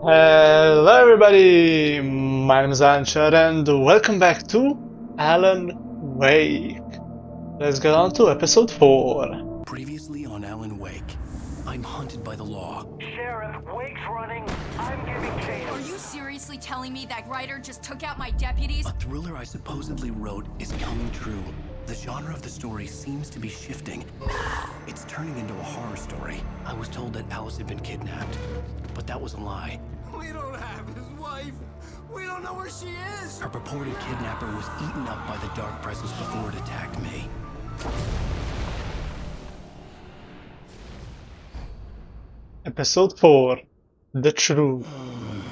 Hello everybody, my name is Anchor and welcome back to Alan Wake. Let's get on to episode 4. Previously on Alan Wake, I'm hunted by the law. Sheriff, Wake's running. I'm giving chase. Are you seriously telling me that writer just took out my deputies? A thriller I supposedly wrote is coming true. The genre of the story seems to be shifting. It's turning into a horror story. I was told that Alice had been kidnapped, but that was a lie. We don't have his wife. We don't know where she is. Her purported kidnapper was eaten up by the dark presence before it attacked me. Episode 4. The Truth.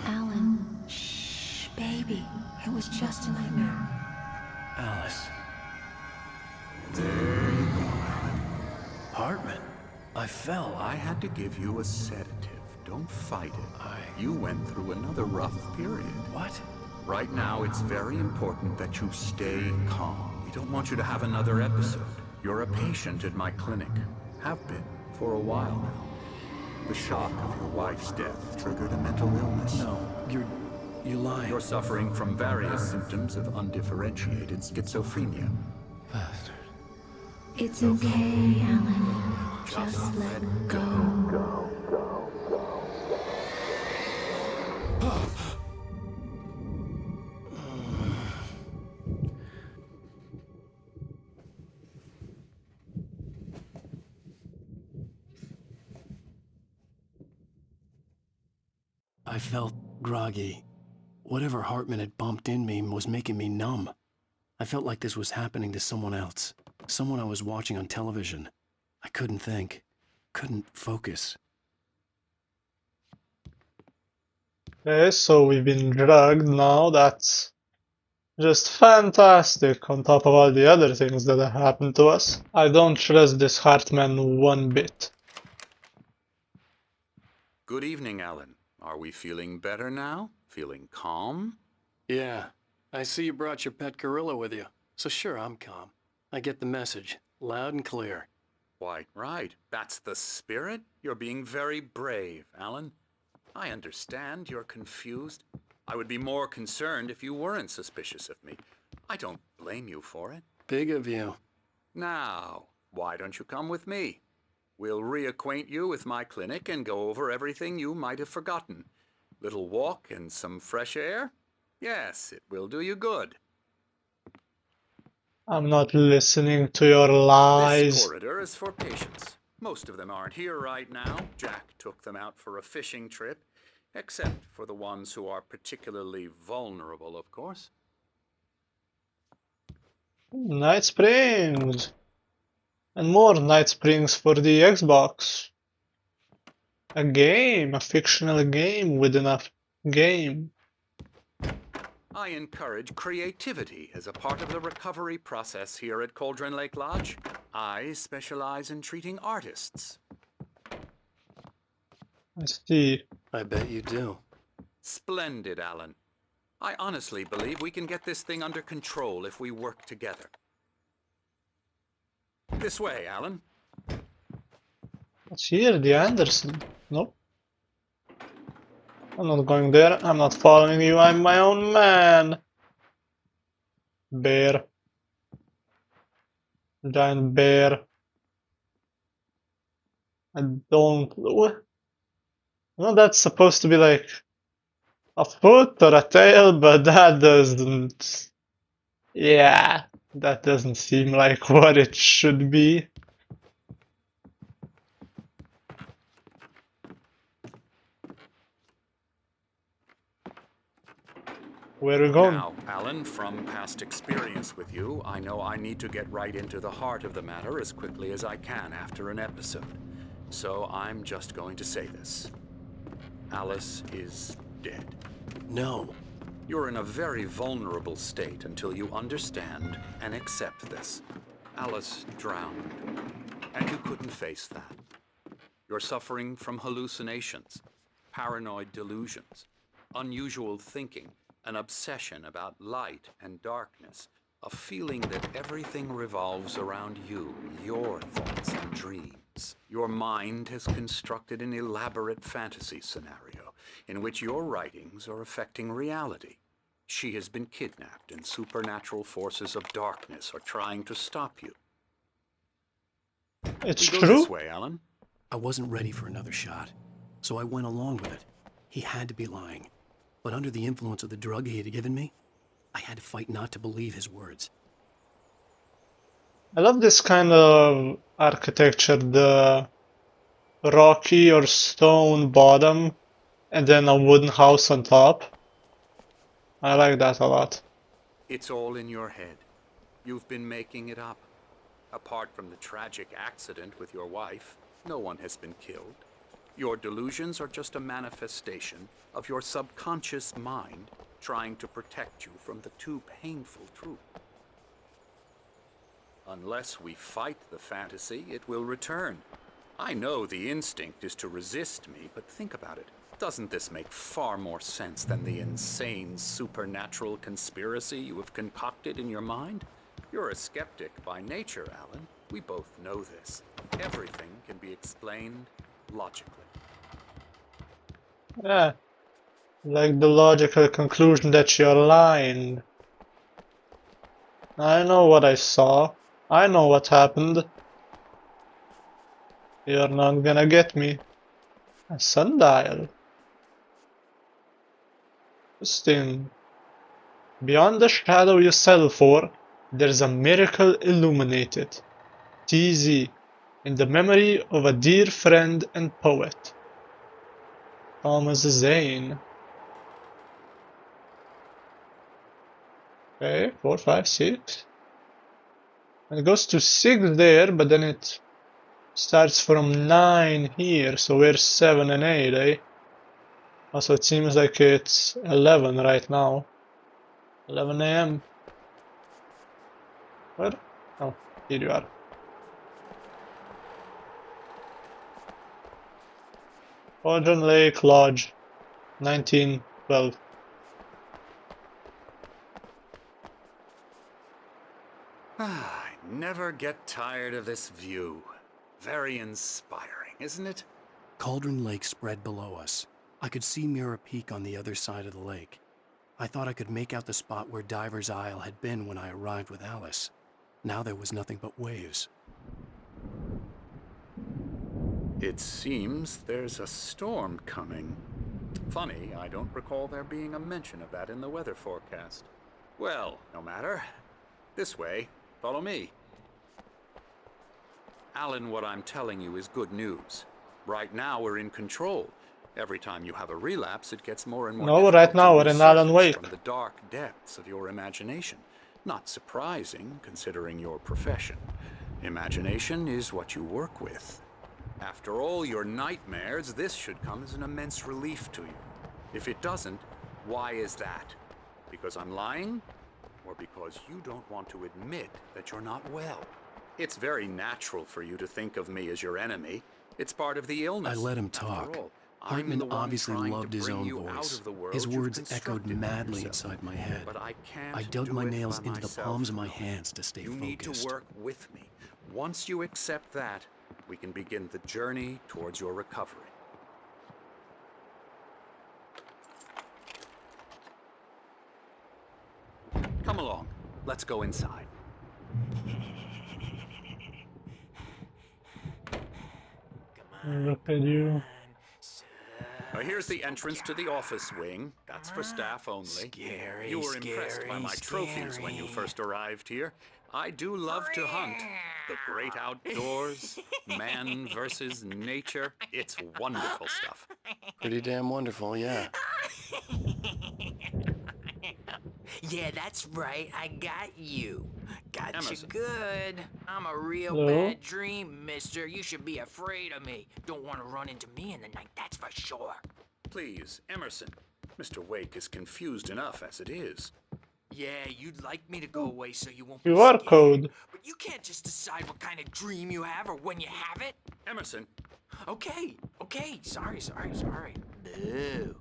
Alan, shh, baby. It was just a nightmare. Alice. There you go, Alan. Hartman. I fell. I had to give you a sedative. Don't fight it. You went through another rough period. What? Right now, it's very important that you stay calm. We don't want you to have another episode. You're a patient at my clinic. Have been for a while now. The shock of your wife's death triggered a mental illness. No, you're lying. You're suffering from various symptoms of undifferentiated schizophrenia. Bastard. It's okay, Alan. Just let go. I felt groggy. Whatever Hartman had bumped in me was making me numb. I felt like this was happening to someone else. Someone I was watching on television. I couldn't think. Couldn't focus. Okay, so we've been drugged now. That's just fantastic on top of all the other things that have happened to us. I don't trust this Hartman one bit. Good evening, Alan. Are we feeling better now? Feeling calm? Yeah, I see you brought your pet gorilla with you. So sure, I'm calm. I get the message, loud and clear. Quite right. That's the spirit. You're being very brave, Alan. I understand you're confused. I would be more concerned if you weren't suspicious of me. I don't blame you for it. Big of you. Now, why don't you come with me? We'll reacquaint you with my clinic and go over everything you might have forgotten. Little walk and some fresh air? Yes, it will do you good. I'm not listening to your This lies. corridor is for patients. Most of them aren't here right now. Jack took them out for a fishing trip, except for the ones who are particularly vulnerable, of course. Night Springs. And more Night Springs for the Xbox. A game, a fictional game within a game. I encourage creativity as a part of the recovery process here at Cauldron Lake Lodge. I specialize in treating artists. I see. I bet you do. Splendid, Alan. I honestly believe we can get this thing under control if we work together. This way, Alan. What's here? The Anderson? Nope. I'm not going there. I'm not following you. I'm my own man. Bear. Giant bear. I don't. No, that's supposed to be like a foot or a tail, but that doesn't. Yeah, that doesn't seem like what it should be. Where are we going? Now, Alan, from past experience with you, I know I need to get right into the heart of the matter as quickly as I can after an episode. So I'm just going to say this. Alice is dead. No. You're in a very vulnerable state until you understand and accept this. Alice drowned, and you couldn't face that. You're suffering from hallucinations, paranoid delusions, unusual thinking, an obsession about light and darkness, a feeling that everything revolves around you, your thoughts and dreams. Your mind has constructed an elaborate fantasy scenario, in which your writings are affecting reality. She has been kidnapped, and supernatural forces of darkness are trying to stop you. It's We go this true? way, Alan. I wasn't ready for another shot, so I went along with it. He had to be lying. But under the influence of the drug he had given me, I had to fight not to believe his words. I love this kind of architecture, the rocky or stone bottom, and then a wooden house on top. I like that a lot. It's all in your head. You've been making it up. Apart from the tragic accident with your wife, no one has been killed. Your delusions are just a manifestation of your subconscious mind trying to protect you from the too painful truth. Unless we fight the fantasy, it will return. I know the instinct is to resist me, but think about it. Doesn't this make far more sense than the insane supernatural conspiracy you have concocted in your mind? You're a skeptic by nature, Alan. We both know this. Everything can be explained logically. Yeah, like the logical conclusion that you're lying. I know what I saw. I know what happened. You're not gonna get me. A sundial. Interesting. Beyond the shadow you settle for, there's a miracle illuminated. TZ. In the memory of a dear friend and poet. Thomas Zane. Okay, 4, 5, 6. And it goes to 6 there, but then it starts from 9 here, so we're 7 and 8, eh? Also, it seems like it's 11 right now. 11 a.m. Where? Oh, here you are. Cauldron Lake Lodge, 1912. I never get tired of this view. Very inspiring, isn't it? Cauldron Lake spread below us. I could see Mirror Peak on the other side of the lake. I thought I could make out the spot where Diver's Isle had been when I arrived with Alice. Now there was nothing but waves. It seems there's a storm coming. Funny, I don't recall there being a mention of that in the weather forecast. Well, no matter. This way. Follow me. Alan, what I'm telling you is good news. Right now we're in control. Every time you have a relapse, it gets more and more No, difficult right now to we're in Alan resurface Wake. from the dark depths of your imagination. Not surprising, considering your profession. Imagination is what you work with. After all your nightmares, this should come as an immense relief to you. If it doesn't, why is that? Because I'm lying? Or because you don't want to admit that you're not well? It's very natural for you to think of me as your enemy. It's part of the illness. I let him After talk. all, I'm Hartman the one obviously trying to loved his bring own you out voice. of the world His you've words echoed constructed for madly yourself. inside my head. But I can't I dug do my it nails by into the myself. palms of my hands to stay You need to focused. work with me. Once you accept that, we can begin the journey towards your recovery. Come along. Let's go inside. Look at you. Here's the entrance to the office wing. That's for staff only. Scary, You were impressed by my trophies when you first arrived here. I do love to hunt. The great outdoors, man versus nature. It's wonderful stuff. Pretty damn wonderful, yeah. Yeah, that's right. I got you. Got you Emerson. good. I'm a real Hello? bad dream, mister. You should be afraid of me. Don't want to run into me in the night, that's for sure. Please, Emerson. Mr. Wake is confused enough as it is. Yeah, you'd like me to go away so you won't QR be scared. code. But you can't just decide what kind of dream you have or when you have it. Emerson, Okay, sorry. Boo.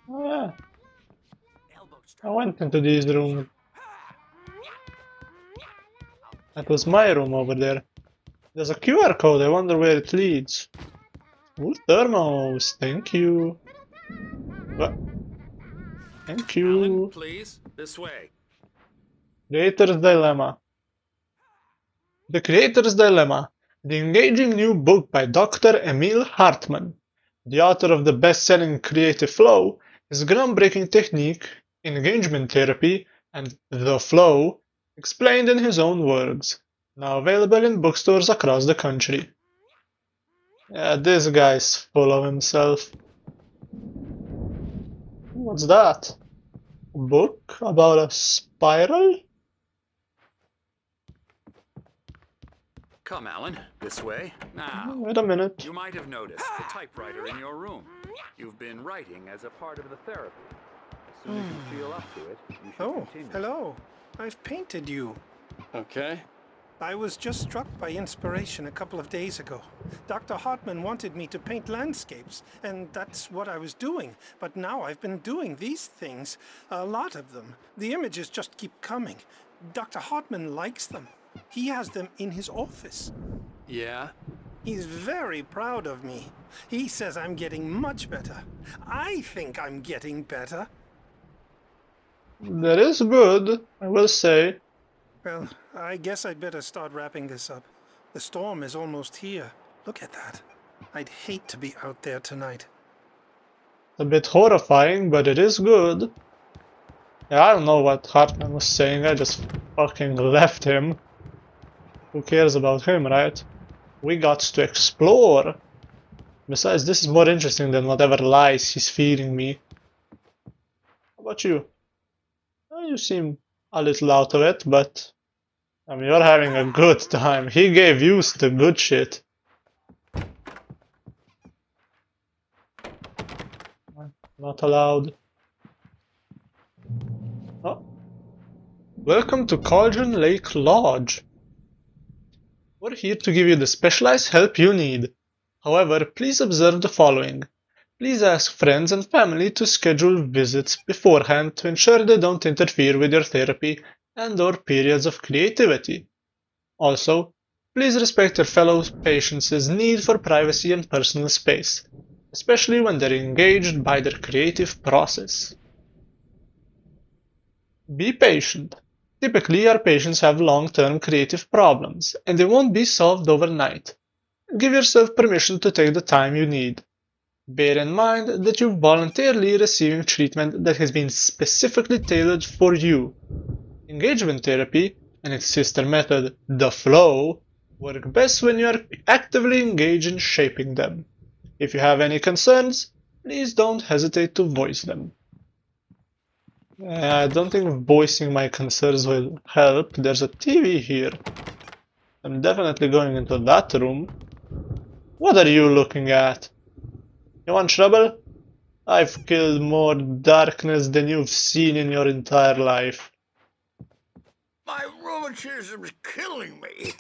Oh yeah, Elbow I strike. went into these rooms. That was my room over there. There's a QR code, I wonder where it leads. Ooh, thermos, thank you. What? Thank Alan, you. please, this way. Creator's Dilemma. The Creator's Dilemma, the engaging new book by Dr. Emil Hartman, the author of the best-selling Creative Flow, his groundbreaking technique, engagement therapy, and the flow, explained in his own words, now available in bookstores across the country. Yeah, this guy's full of himself. What's that? A book about a spiral? Come, Alan, this way. Now, Wait a minute. you might have noticed the typewriter in your room. You've been writing as a part of the therapy. As soon as you feel up to it, you should continue. Hello. I've painted you. Okay. I was just struck by inspiration a couple of days ago. Dr. Hartman wanted me to paint landscapes, and that's what I was doing. But now I've been doing these things, a lot of them. The images just keep coming. Dr. Hartman likes them. He has them in his office. Yeah? He's very proud of me. He says I'm getting much better. I think I'm getting better. That is good, I will say. Well, I guess I'd better start wrapping this up. The storm is almost here. Look at that. I'd hate to be out there tonight. A bit horrifying, but it is good. Yeah, I don't know what Hartman was saying, I just fucking left him. Who cares about him, right? We got to explore. Besides, this is more interesting than whatever lies he's feeding me. How about you? You seem a little out of it, but I mean, you're having a good time. He gave you the good shit. Not allowed. Oh. Welcome to Cauldron Lake Lodge. We're here to give you the specialized help you need. However, please observe the following. Please ask friends and family to schedule visits beforehand to ensure they don't interfere with your therapy and/or periods of creativity. Also, please respect your fellow patients' need for privacy and personal space, especially when they're engaged by their creative process. Be patient. Typically, our patients have long-term creative problems, and they won't be solved overnight. Give yourself permission to take the time you need. Bear in mind that you're voluntarily receiving treatment that has been specifically tailored for you. Engagement therapy and its sister method, the flow, work best when you are actively engaged in shaping them. If you have any concerns, please don't hesitate to voice them. I don't think voicing my concerns will help. There's a TV here. I'm definitely going into that room. What are you looking at? You want trouble? I've killed more darkness than you've seen in your entire life. My rheumatism's killing me.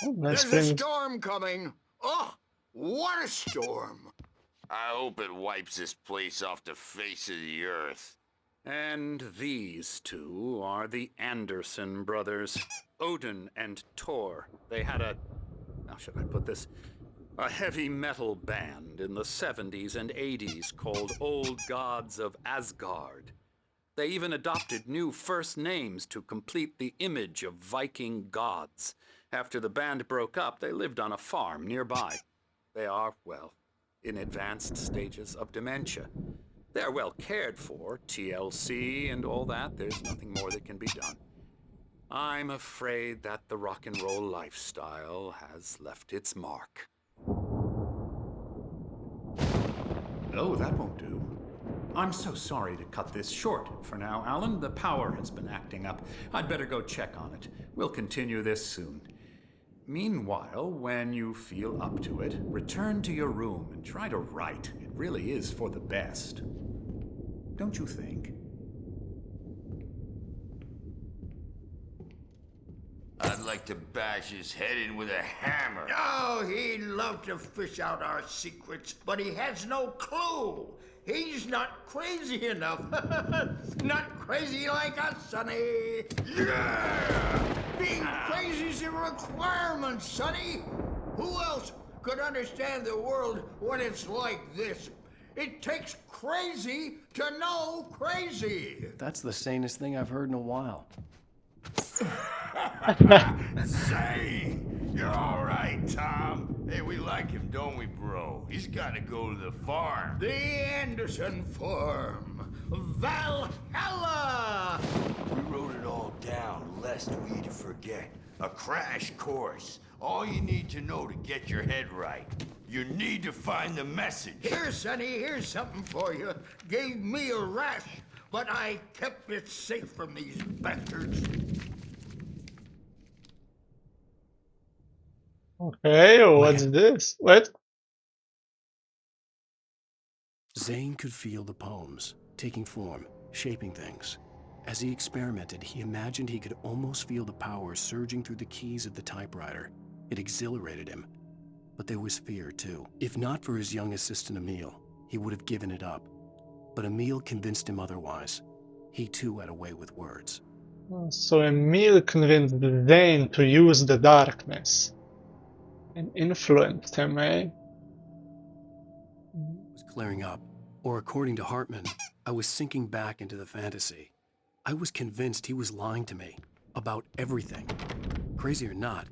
Oh, nice There's a thing. storm coming. Oh, what a storm. I hope it wipes this place off the face of the earth. And these two are the Anderson brothers, Odin and Thor. They had how should I put this? A heavy metal band in the 70s and 80s called Old Gods of Asgard. They even adopted new first names to complete the image of Viking gods. After the band broke up, they lived on a farm nearby. They are, well, in advanced stages of dementia. They're well cared for, TLC and all that. There's nothing more that can be done. I'm afraid that the rock and roll lifestyle has left its mark. Oh, that won't do. I'm so sorry to cut this short for now, Alan. The power has been acting up. I'd better go check on it. We'll continue this soon. Meanwhile, when you feel up to it, return to your room and try to write. It really is for the best. Don't you think? I'd like to bash his head in with a hammer. Oh, he'd love to fish out our secrets, but he has no clue. He's not crazy enough. Not crazy like us, Sonny. Yeah! Being crazy's a requirement, Sonny. Who else could understand the world when it's like this? It takes crazy to know crazy. That's the sanest thing I've heard in a while. Say, you're all right, Tom. Hey, we like him, don't we, bro? He's got to go to the farm. The Anderson farm. Valhalla! We wrote it all down, lest we forget. A crash course. All you need to know to get your head right. You need to find the message. Here, Sonny, here's something for you. Gave me a rash, but I kept it safe from these bastards. Okay, what's this? What? Zane could feel the poems, taking form, shaping things. As he experimented, he imagined he could almost feel the power surging through the keys of the typewriter. It exhilarated him. But there was fear, too. If not for his young assistant Emil, he would have given it up. But Emil convinced him otherwise. He too had a way with words. So Emil convinced Zane to use the darkness and influenced him, eh? It was clearing up. Or according to Hartman, I was sinking back into the fantasy. I was convinced he was lying to me about everything. Crazy or not,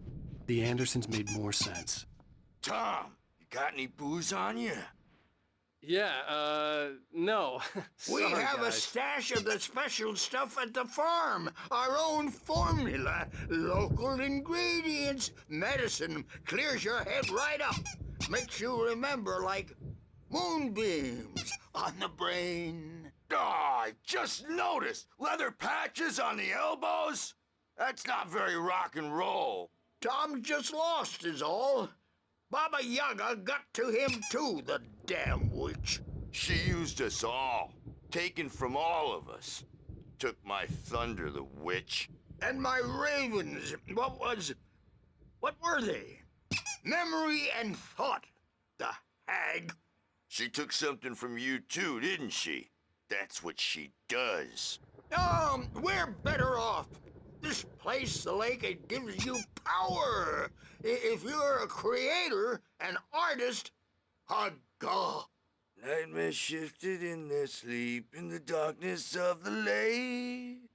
the Andersons made more sense. Tom, you got any booze on you? Yeah, no. We have a stash of the special stuff at the farm. Our own formula. Local ingredients. Medicine clears your head right up. Makes you remember like moonbeams on the brain. Oh, I just noticed. Leather patches on the elbows? That's not very rock and roll. Tom just lost is all. Baba Yaga got to him too, the damn witch. She used us all, taken from all of us. Took my thunder, the witch. And my ravens, what were they? Memory and thought, the hag. She took something from you too, didn't she? That's what she does. We're better off. This place, the lake, it gives you power. If you're a creator, an artist, a god. Nightmare shifted in their sleep in the darkness of the lake.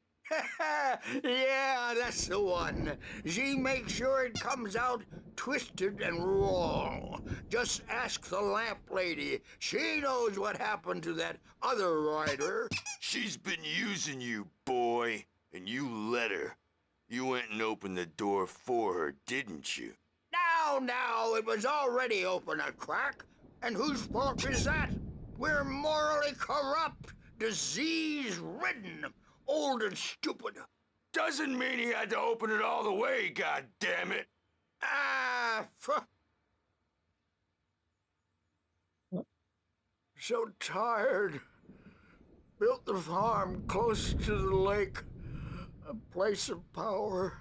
Yeah, that's the one. She makes sure it comes out twisted and wrong. Just ask the lamp lady. She knows what happened to that other writer. She's been using you, boy, and you let her. You went and opened the door for her, didn't you? Now, it was already open a crack. And whose fault is that? We're morally corrupt, disease-ridden, old and stupid. Doesn't mean he had to open it all the way, goddammit. So tired. Built the farm close to the lake. A place of power.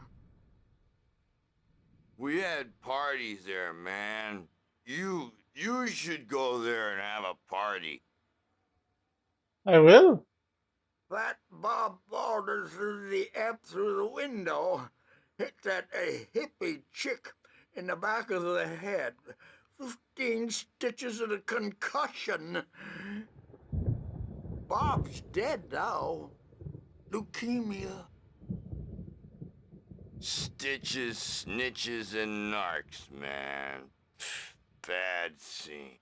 We had parties there, man. You should go there and have a party. I will. That Bob Balder threw the amp through the window. Hit that hippie chick in the back of the head. 15 stitches and a concussion. Bob's dead now. Leukemia. Stitches, snitches, and narcs, man. Bad scene.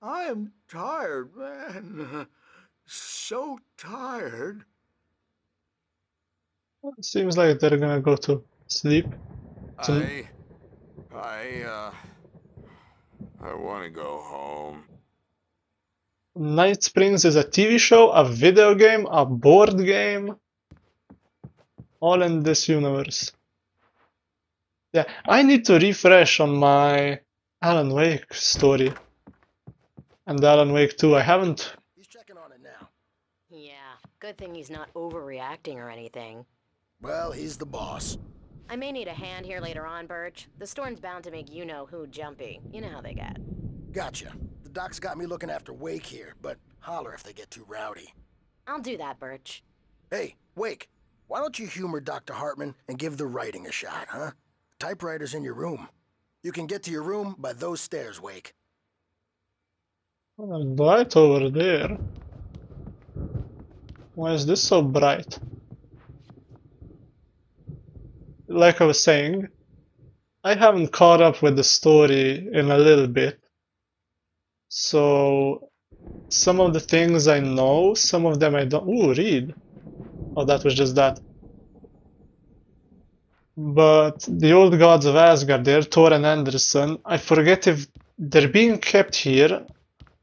I am tired, man. So tired. Seems like they're gonna go to sleep. I want to go home. Night Springs is a TV show, a video game, a board game, all in this universe. Yeah, I need to refresh on my Alan Wake story. And Alan Wake 2, I haven't. He's checking on it now. Yeah, good thing he's not overreacting or anything. Well, he's the boss. I may need a hand here later on, Birch. The storm's bound to make you-know-who jumpy. You know how they get. Gotcha. The doc's got me looking after Wake here, but holler if they get too rowdy. I'll do that, Birch. Hey, Wake. Why don't you humor Dr. Hartman and give the writing a shot, huh? Typewriter's in your room. You can get to your room by those stairs, Wake. Right over there. Why is this so bright? Like I was saying, I haven't caught up with the story in a little bit. So, some of the things I know, some of them I don't. Ooh, read. Oh, that was just that. But the old gods of Asgard there, Thor and Anderson, I forget if they're being kept here.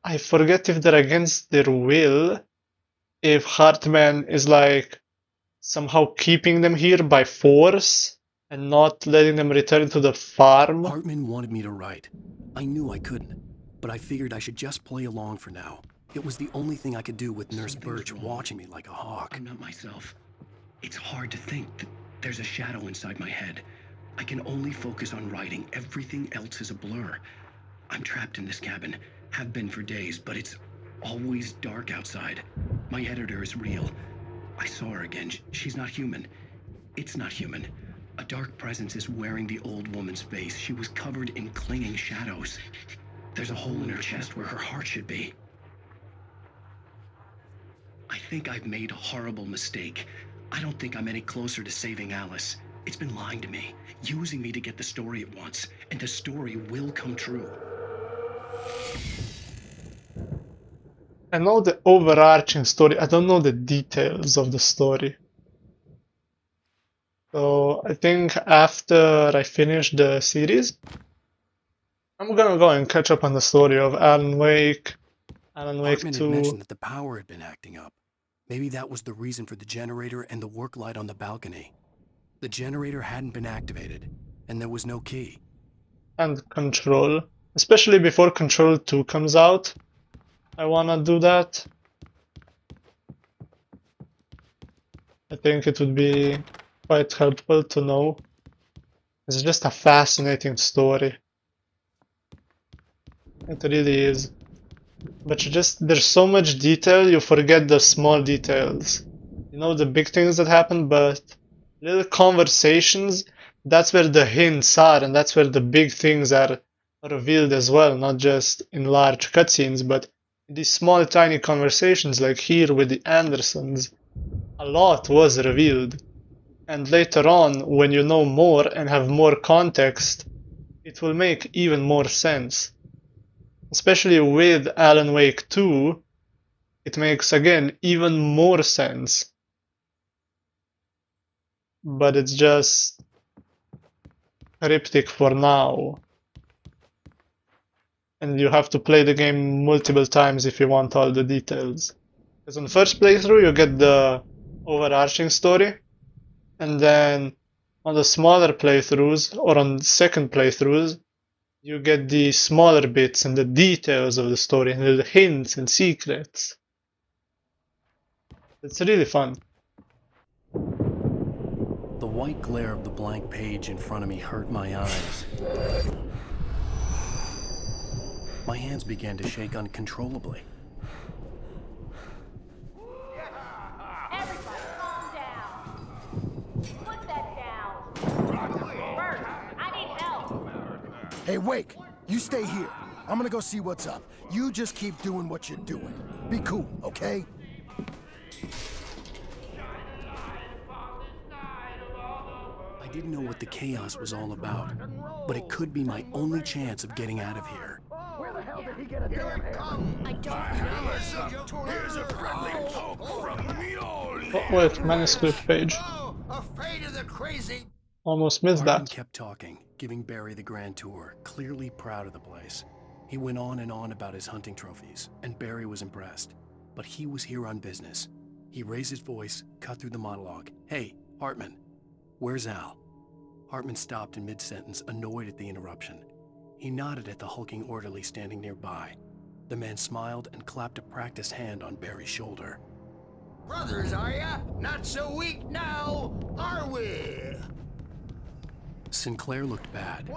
I forget if they're against their will. If Hartman is like somehow keeping them here by force and not letting them return to the farm. Hartman wanted me to write. I knew I couldn't, but I figured I should just play along for now. It was the only thing I could do with Nurse Birch watching me like a hawk. I'm not myself. It's hard to think that there's a shadow inside my head. I can only focus on writing. Everything else is a blur. I'm trapped in this cabin. Have been for days, but it's always dark outside. My editor is real. I saw her again. She's not human. It's not human. A dark presence is wearing the old woman's face. She was covered in clinging shadows. There's a hole in her chest where her heart should be. I think I've made a horrible mistake. I don't think I'm any closer to saving Alice. It's been lying to me, using me to get the story it wants, and the story will come true. I know the overarching story, I don't know the details of the story. So I think after I finish the series, I'm gonna go and catch up on the story of Alan Wake 2. Hartman had mentioned that the power had been acting up. Maybe that was the reason for the generator and the work light on the balcony. The generator hadn't been activated, and there was no key. And Control, especially before Control 2 comes out. I wanna do that. I think it would be quite helpful to know. It's just a fascinating story. It really is. But there's so much detail, you forget the small details. You know the big things that happen, but little conversations, that's where the hints are, and that's where the big things are revealed as well, not just in large cutscenes, but in these small tiny conversations like here with the Andersons. A lot was revealed. And later on, when you know more and have more context, it will make even more sense. Especially with Alan Wake 2, it makes again even more sense. But it's just cryptic for now. And you have to play the game multiple times if you want all the details. Because on first playthrough you get the overarching story, and then on the smaller playthroughs, or on second playthroughs, you get the smaller bits and the details of the story, and the hints and secrets. It's really fun. The white glare of the blank page in front of me hurt my eyes. My hands began to shake uncontrollably. Everybody calm down. Put that down. Bert, I need help. Hey, Wake, you stay here. I'm gonna go see what's up. You just keep doing what you're doing. Be cool, okay? I didn't know what the chaos was all about, but it could be my only chance of getting out of here. Where the hell did he get a damn I don't know. Here's a friendly poke from Mjolnir. Oh, wait, manuscript page. Afraid of the crazy. Almost missed Hartman that. kept talking, giving Barry the grand tour, clearly proud of the place. He went on and on about his hunting trophies, and Barry was impressed. But he was here on business. He raised his voice, cut through the monologue. Hey, Hartman, where's Al? Hartman stopped in mid-sentence, annoyed at the interruption. He nodded at the hulking orderly standing nearby. The man smiled and clapped a practiced hand on Barry's shoulder. Brothers, are ya? Not so weak now, are we? Sinclair looked bad.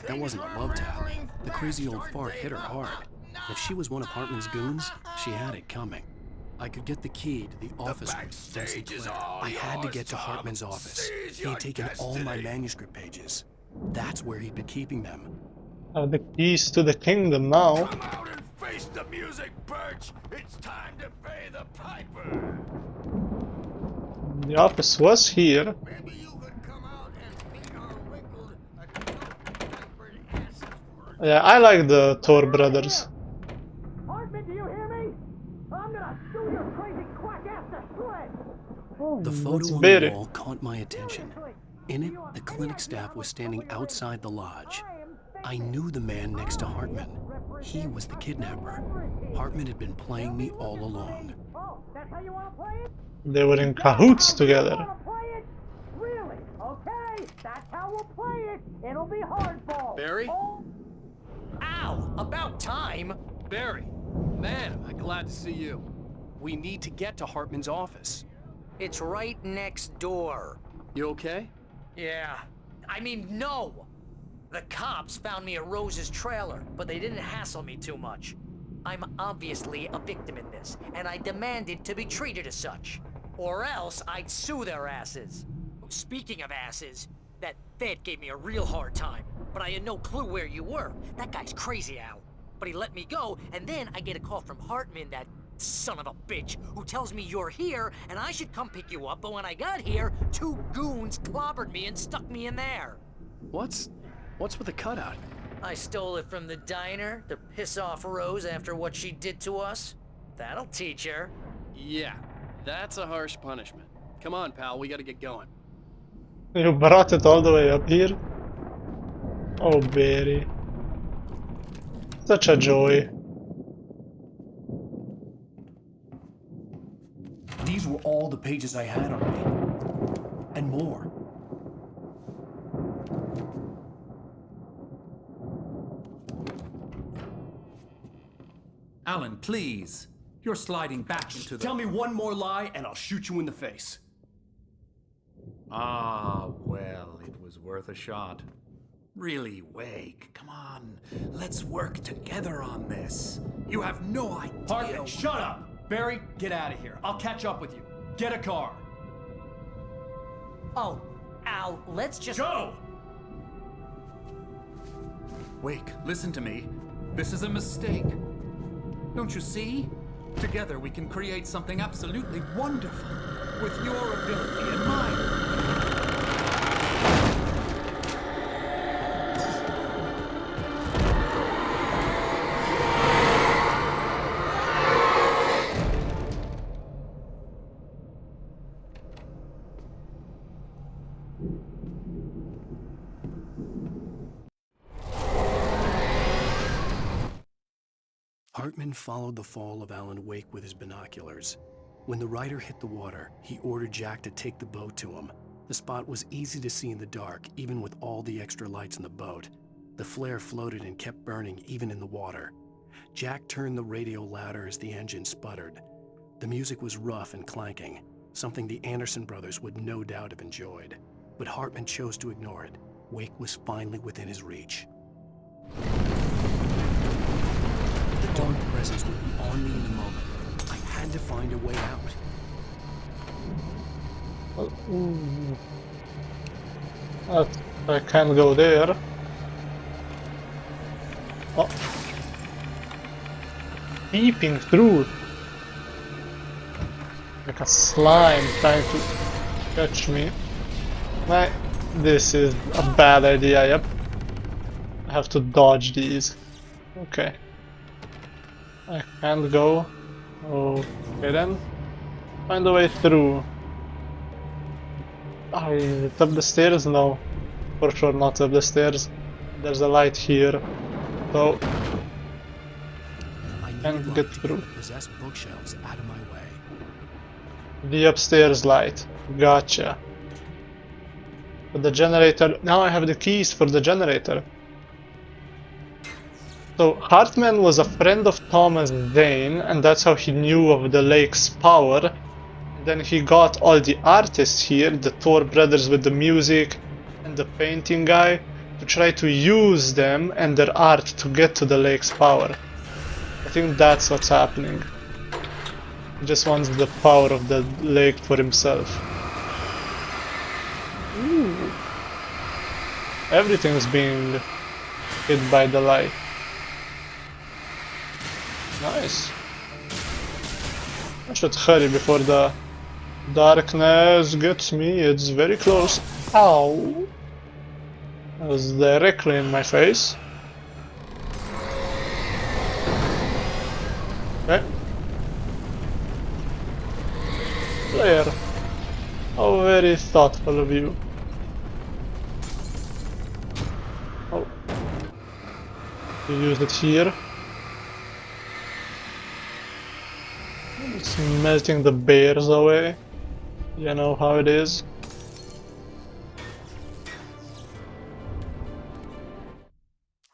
That wasn't a love tap. The crazy old fart hit her hard. If she was one of Hartman's goons, she had it coming. I could get the key to the office room from Sinclair. I had to get to Hartman's office. He had taken all my manuscript pages. That's where he'd been keeping them. Have the keys to the kingdom now. Come out and face the music, Birch! It's time to pay the piper! The office was here. Maybe you could come out and beat our wrinkled, pampered asses for it. Yeah, I like the Thor brothers. Hartman, do you hear me? I'm gonna sue your crazy quack ass to shreds! The that's photo on better. the wall caught my attention. In it, the clinic staff was standing outside the lodge. I knew the man next to Hartman. He was the kidnapper. Hartman had been playing me all along. Oh, that's how you wanna play it? They were in cahoots together. Wanna play it? Really? Okay, that's how we'll play it. It'll be hardball. Barry? Oh. Ow! About time! Barry, man, I'm glad to see you. We need to get to Hartman's office. It's right next door. You okay? Yeah. I mean, no! The cops found me at Rose's trailer, but they didn't hassle me too much. I'm obviously a victim in this, and I demanded to be treated as such. Or else I'd sue their asses. Speaking of asses, that Fed gave me a real hard time, but I had no clue where you were. That guy's crazy, Al. But he let me go, and then I get a call from Hartman, that son of a bitch, who tells me you're here, and I should come pick you up, but when I got here, 2 goons clobbered me and stuck me in there. What's with the cutout? I stole it from the diner to piss off Rose after what she did to us. That'll teach her. Yeah, that's a harsh punishment. Come on, pal, we gotta get going. You brought it all the way up here? Oh, Barry. Such a joy. These were all the pages I had on me. And more. Alan, please. You're sliding back into the... Tell me one more lie and I'll shoot you in the face. Ah, well, it was worth a shot. Really, Wake, come on. Let's work together on this. You have no idea... Hartman, shut up! Barry, get out of here. I'll catch up with you. Get a car. Oh, Al, let's just... Go! Wake, listen to me. This is a mistake. Don't you see? Together we can create something absolutely wonderful. With your ability and mine. Hartman followed the fall of Alan Wake with his binoculars. When the rider hit the water, he ordered Jack to take the boat to him. The spot was easy to see in the dark, even with all the extra lights in the boat. The flare floated and kept burning even in the water. Jack turned the radio louder as the engine sputtered. The music was rough and clanking, something the Anderson brothers would no doubt have enjoyed. But Hartman chose to ignore it. Wake was finally within his reach. The dark presence would be on me in a moment. I had to find a way out. I can't go there. Oh. Peeping through. Like a slime trying to catch me. This is a bad idea, yep. I have to dodge these. Okay. I can't go. Okay then. Find a way through. Is it up the stairs? No. For sure not up the stairs. There's a light here. So I can't get through. Possessed bookshelves out of my way. The upstairs light. Gotcha. But the generator. Now I have the keys for the generator. So Hartman was a friend of Thomas Zane, and that's how he knew of the lake's power. Then he got all the artists here, the Thor brothers with the music and the painting guy, to try to use them and their art to get to the lake's power. I think that's what's happening. He just wants the power of the lake for himself. Ooh. Everything's being hit by the light. Nice. I should hurry before the darkness gets me. It's very close. Ow! That was directly in my face. Okay. Player. How very thoughtful of you. Oh. You use it here. It's melting the bears away. You know how it is.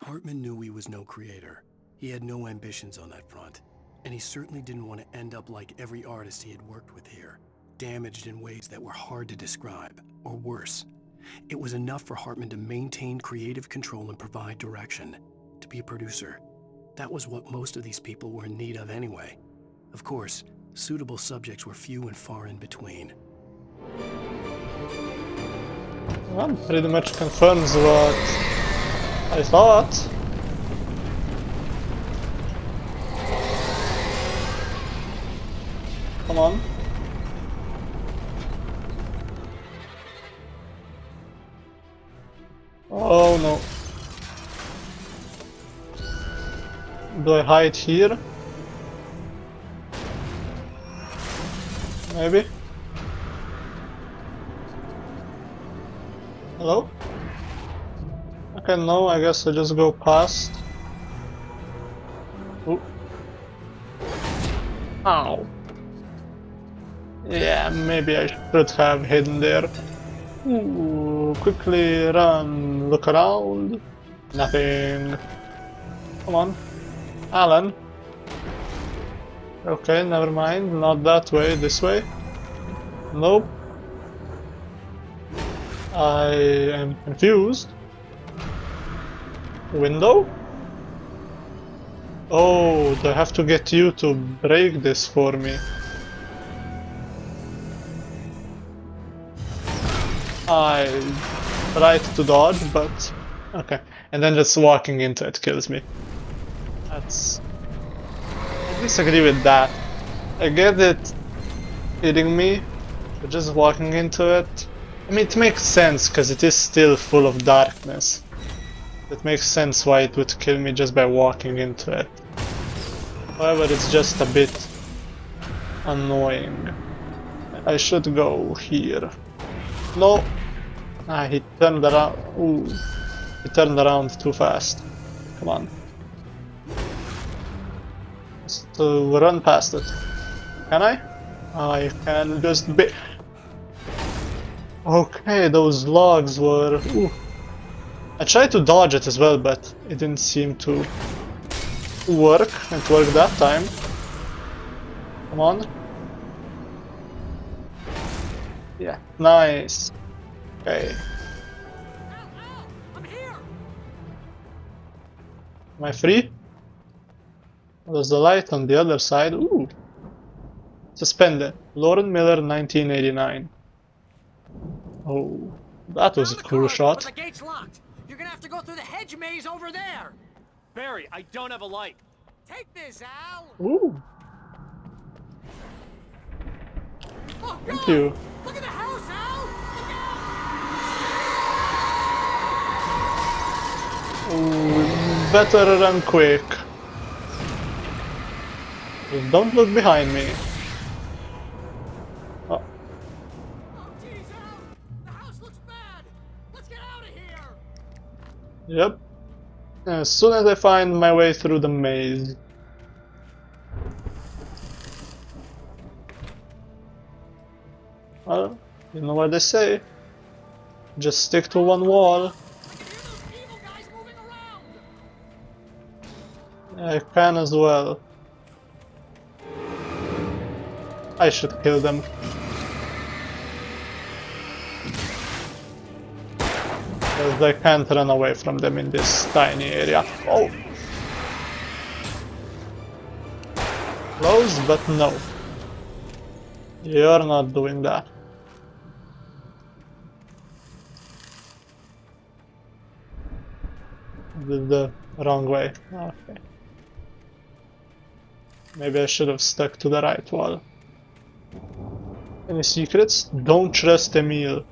Hartman knew he was no creator. He had no ambitions on that front. And he certainly didn't want to end up like every artist he had worked with here, damaged in ways that were hard to describe, or worse. It was enough for Hartman to maintain creative control and provide direction, to be a producer. That was what most of these people were in need of anyway. Of course, suitable subjects were few and far in between. Well, pretty much confirms what I thought. Come on. Oh no. Do I hide here? Maybe? Hello? Okay, no, I guess I just go past. Ooh. Ow. Yeah, maybe I should have hidden there. Ooh, quickly run, look around. Nothing. Come on. Alan. Okay, never mind. Not that way, this way. Nope. I am confused. Window? Oh, do I have to get you to break this for me? I tried to dodge, but okay. And then just walking into it kills me. That's... I disagree with that. I get it hitting me, but just walking into it... I mean, it makes sense, because it is still full of darkness. It makes sense why it would kill me just by walking into it. However, it's just a bit annoying. I should go here. No! Ah, he turned around. Ooh. He turned around too fast. Come on. Just run past it. Can I? I can just be... Okay, those logs were... Ooh. I tried to dodge it as well, but it didn't seem to work. It worked that time. Come on. Yeah, nice. Okay. I'm here. Am I free? There's the light on the other side. Ooh. Suspended. Lauren Miller, 1989. Oh, that was a cool shot. But the gate's locked. You're gonna have to go through the hedge maze over there. Barry, I don't have a light. Take this, Al. Ooh. Oh, Thank God. you. Look at the house, Al. Ooh, better run quick. Just don't look behind me. Oh. Yep. As soon as I find my way through the maze. Well, you know what they say. Just stick to one wall. I can as well. I should kill them. Because I can't run away from them in this tiny area. Oh! Close, but no. You're not doing that. The wrong way. Okay. Maybe I should have stuck to the right wall. Any secrets? Don't trust Emil.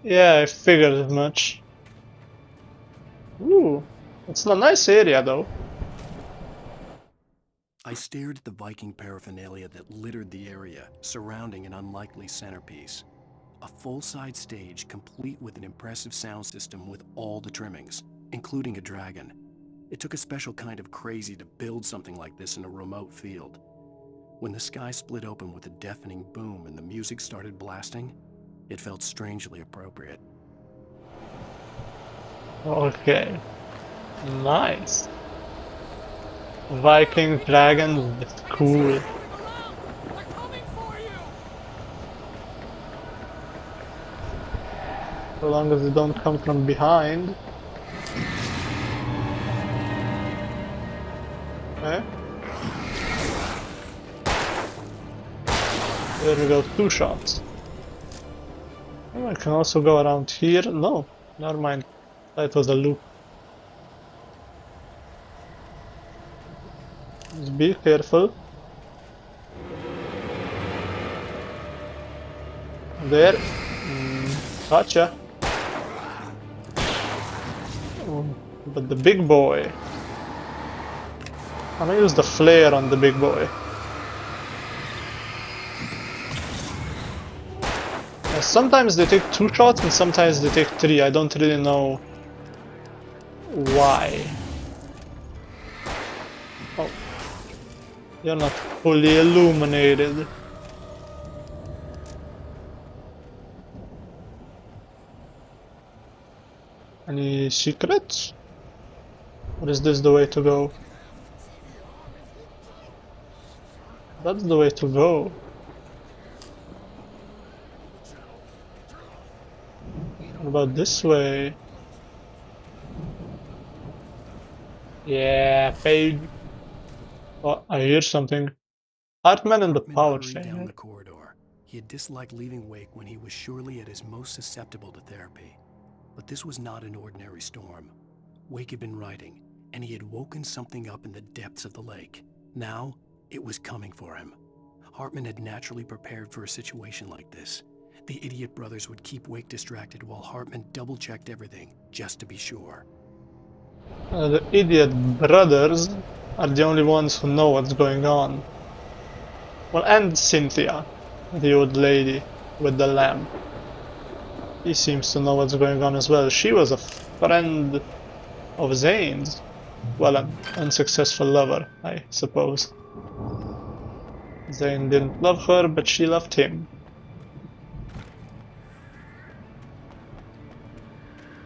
Yeah, I figured as much. Ooh, it's a nice area though. I stared at the Viking paraphernalia that littered the area, surrounding an unlikely centerpiece. A full-size stage complete with an impressive sound system with all the trimmings, including a dragon. It took a special kind of crazy to build something like this in a remote field. When the sky split open with a deafening boom and the music started blasting, it felt strangely appropriate. Okay. Nice. Viking dragon, that's cool. So long as they don't come from behind. Okay. There we go, 2 shots. Oh, I can also go around here. No, never mind. That was a loop. Just be careful. There. Gotcha. Oh, but the big boy. I'm gonna use the flare on the big boy. Sometimes they take 2 shots and sometimes they take 3. I don't really know why. Oh. You're not fully illuminated. Any secrets? Or is this the way to go? That's the way to go. What about this way? Yeah, page. Oh, I hear something. Hartman and the power hurried down thing. the corridor. He had disliked leaving Wake when he was surely at his most susceptible to therapy. But this was not an ordinary storm. Wake had been writing, and he had woken something up in the depths of the lake. Now, it was coming for him. Hartman had naturally prepared for a situation like this. The idiot brothers would keep Wake distracted while Hartman double-checked everything, just to be sure. The idiot brothers are the only ones who know what's going on. Well, and Cynthia, the old lady with the lamp. He seems to know what's going on as well. She was a friend of Zane's. Well, an unsuccessful lover, I suppose. Zane didn't love her, but she loved him.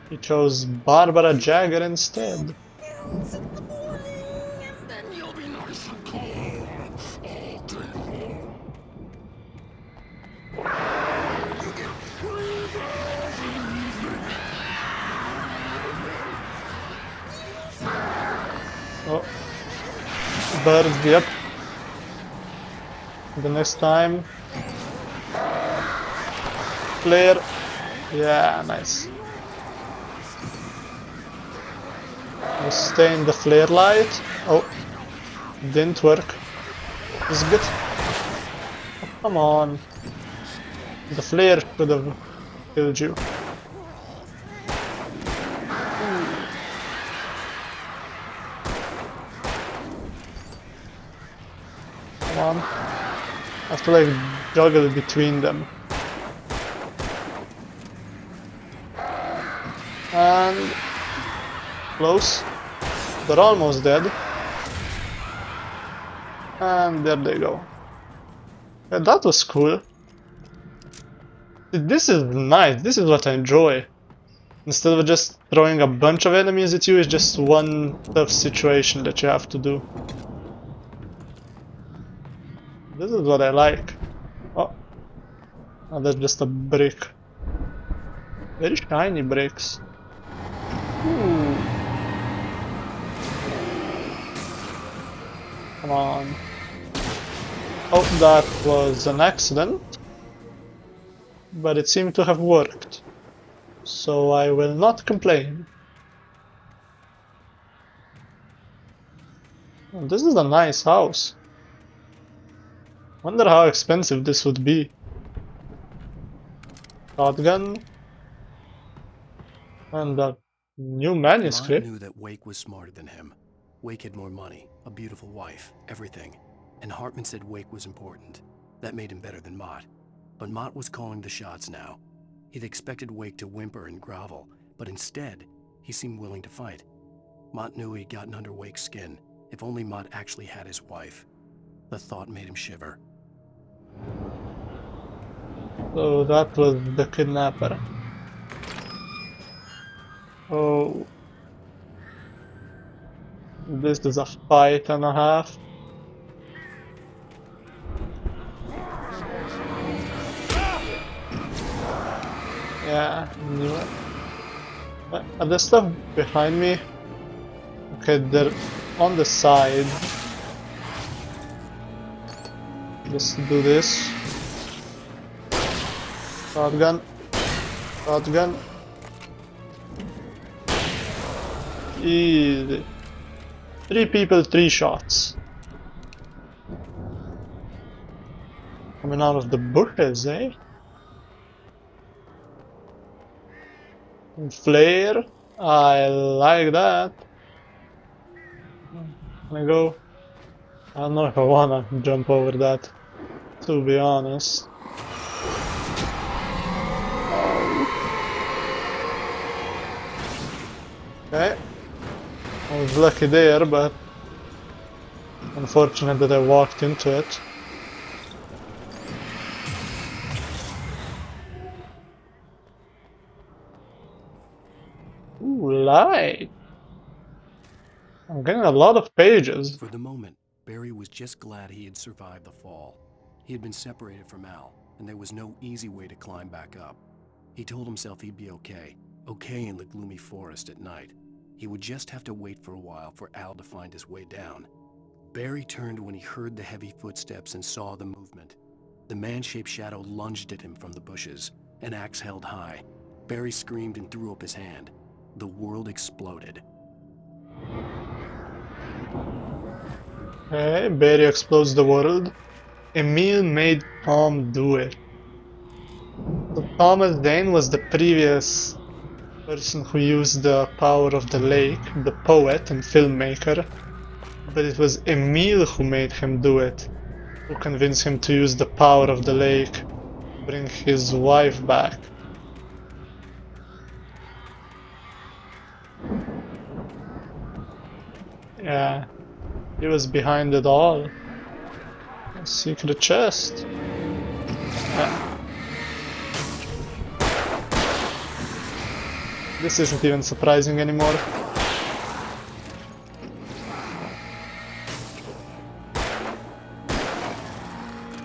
He chose Barbara Jagger instead. Oh, birds, yep. The next time, flare. Yeah, nice. We'll stay in the flare light. Oh, didn't work. It's good. Oh, come on. The flare could have killed you. Come on. I have to like juggle between them. And close. They're almost dead. And there they go. Yeah, that was cool. This is nice. This is what I enjoy. Instead of just throwing a bunch of enemies at you, it's just one tough situation that you have to do. This is what I like. Oh, that's just a brick. Very shiny bricks. Ooh. Come on. Oh, that was an accident. But it seemed to have worked. So I will not complain. Oh, this is a nice house. Wonder how expensive this would be. Shotgun. And a new Mott manuscript. knew that Wake was smarter than him. Wake had more money, a beautiful wife, everything. And Hartman said Wake was important. That made him better than Mott. But Mott was calling the shots now. He'd expected Wake to whimper and grovel, but instead, he seemed willing to fight. Mott knew he'd gotten under Wake's skin. If only Mott actually had his wife. The thought made him shiver. So that was the kidnapper. Oh. This is a fight and a half. Yeah, knew it. Are there stuff behind me? Okay, they're on the side. Just do this. Shotgun. Shotgun. Easy. 3 people, 3 shots. Coming out of the bushes, eh? And flare. I like that. Can I go? I don't know if I wanna jump over that, to be honest. Okay. I was lucky there, but unfortunate that I walked into it. Ooh, light. I'm getting a lot of pages. For the moment, Barry was just glad he had survived the fall. He had been separated from Al, and there was no easy way to climb back up. He told himself he'd be okay in the gloomy forest at night. He would just have to wait for a while for Al to find his way down. Barry turned when he heard the heavy footsteps and saw the movement. The man-shaped shadow lunged at him from the bushes, an axe held high. Barry screamed and threw up his hand. The world exploded. Okay, Barry explodes the world. Emil made Tom do it. So Thomas Dane was the previous person who used the power of the lake, the poet and filmmaker. But it was Emil who made him do it, who convinced him to use the power of the lake to bring his wife back. Yeah, he was behind it all. A secret chest. Yeah. This isn't even surprising anymore.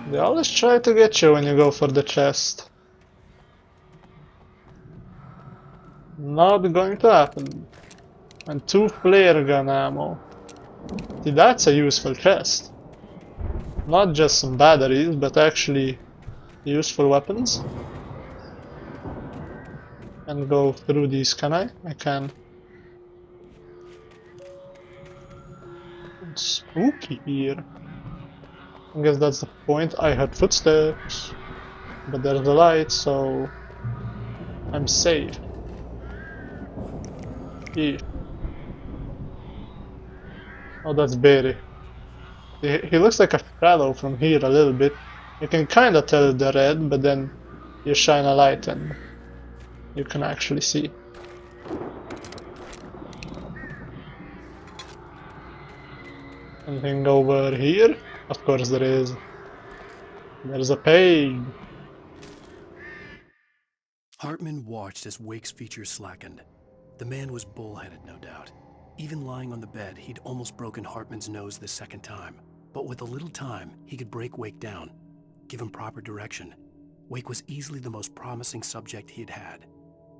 They always try to get you when you go for the chest. Not going to happen. And 2 flare gun ammo. See, that's a useful chest. Not just some batteries, but actually useful weapons. And go through these, can I? I can. It's spooky here. I guess that's the point. I heard footsteps. But there's a light, so I'm safe. Here. Oh, that's Barry. He looks like a shadow from here a little bit. You can kinda tell the red, but then you shine a light and you can actually see. Anything over here? Of course there is. There's a page. Hartman watched as Wake's features slackened. The man was bullheaded, no doubt. Even lying on the bed, he'd almost broken Hartman's nose the second time. But with a little time, he could break Wake down, give him proper direction. Wake was easily the most promising subject he'd had.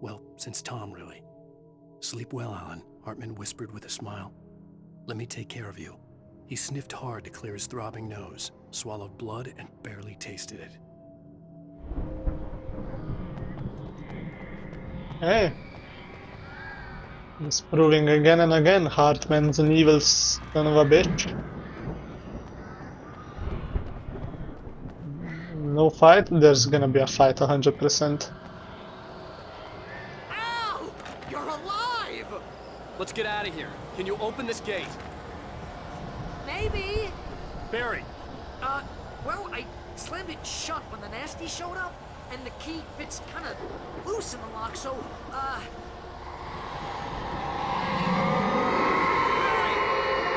Well, since Tom, really. Sleep well, Alan, Hartman whispered with a smile. Let me take care of you. He sniffed hard to clear his throbbing nose. swallowed blood and barely tasted it. Hey. It's proving again and again Hartman's an evil son of a bitch. No fight? There's gonna be a fight 100%. Al! You're alive! Let's get out of here. Can you open this gate? Maybe. Barry, Well, I slammed it shut when the nasty showed up, and the key fits kind of loose in the lock, so, Barry,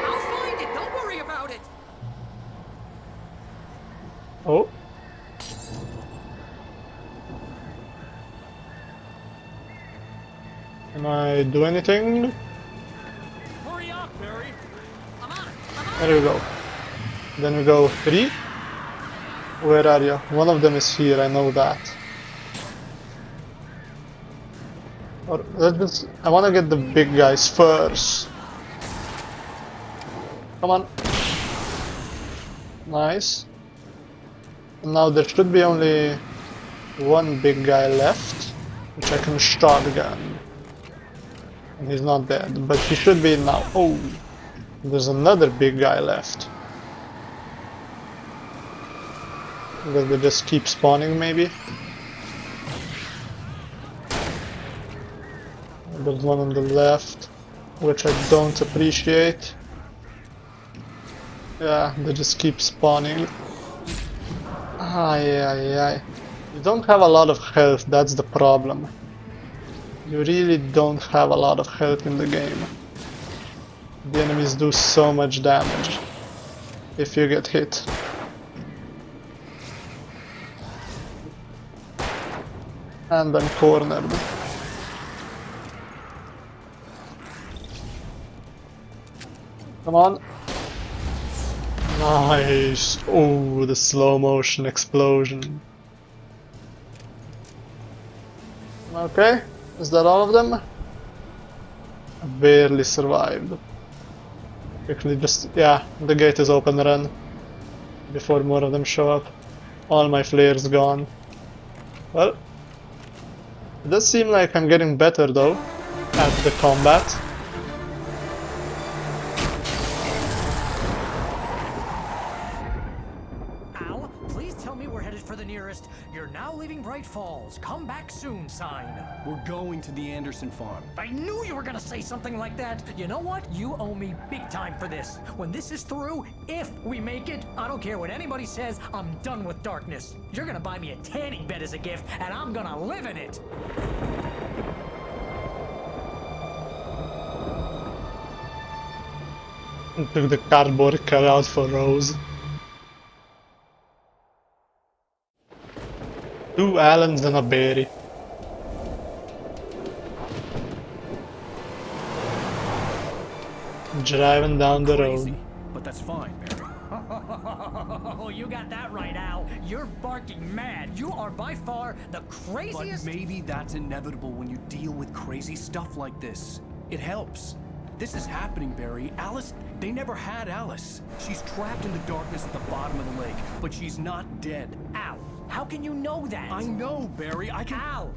I'll find it. Don't worry about it. Oh. Can I do anything? hurry up, Barry. There we go. Then we go 3. Where are you? One of them is here, I know that. Or let's just, I wanna get the big guys first. Come on. Nice. And now there should be only one big guy left, which I can shotgun. And he's not dead, but he should be now. Oh, there's another big guy left. Will they just keep spawning, maybe? There's one on the left, which I don't appreciate. Yeah, they just keep spawning. Ay. You don't have a lot of health, that's the problem. You really don't have a lot of health in the game. The enemies do so much damage if you get hit. And I'm cornered. Come on. Nice. Oh, the slow motion explosion. Okay, is that all of them? I barely survived. Quickly just, yeah, the gate is open, run. Before more of them show up. All my flares gone. Well, it does seem like I'm getting better though at the combat. Al, please tell me we're headed for the nearest "You're now leaving Bright Falls. Come back soon" sign. We're going to the Anderson farm. I knew you were gonna say something like that. You know what? You owe me big time for this. When this is through, if we make it, I don't care what anybody says, I'm done with darkness. You're gonna buy me a tanning bed as a gift, and I'm gonna live in it. Took the cardboard cutout for Rose. 2 Allens and a Berry. Driving down the road. But that's fine, Barry. Oh, you got that right, Al. You're barking mad. You are by far the craziest. But maybe that's inevitable when you deal with crazy stuff like this. It helps. This is happening, Barry. Alice, they never had Alice. She's trapped in the darkness at the bottom of the lake, but she's not dead. Al, how can you know that? I know, Barry. I can... Al,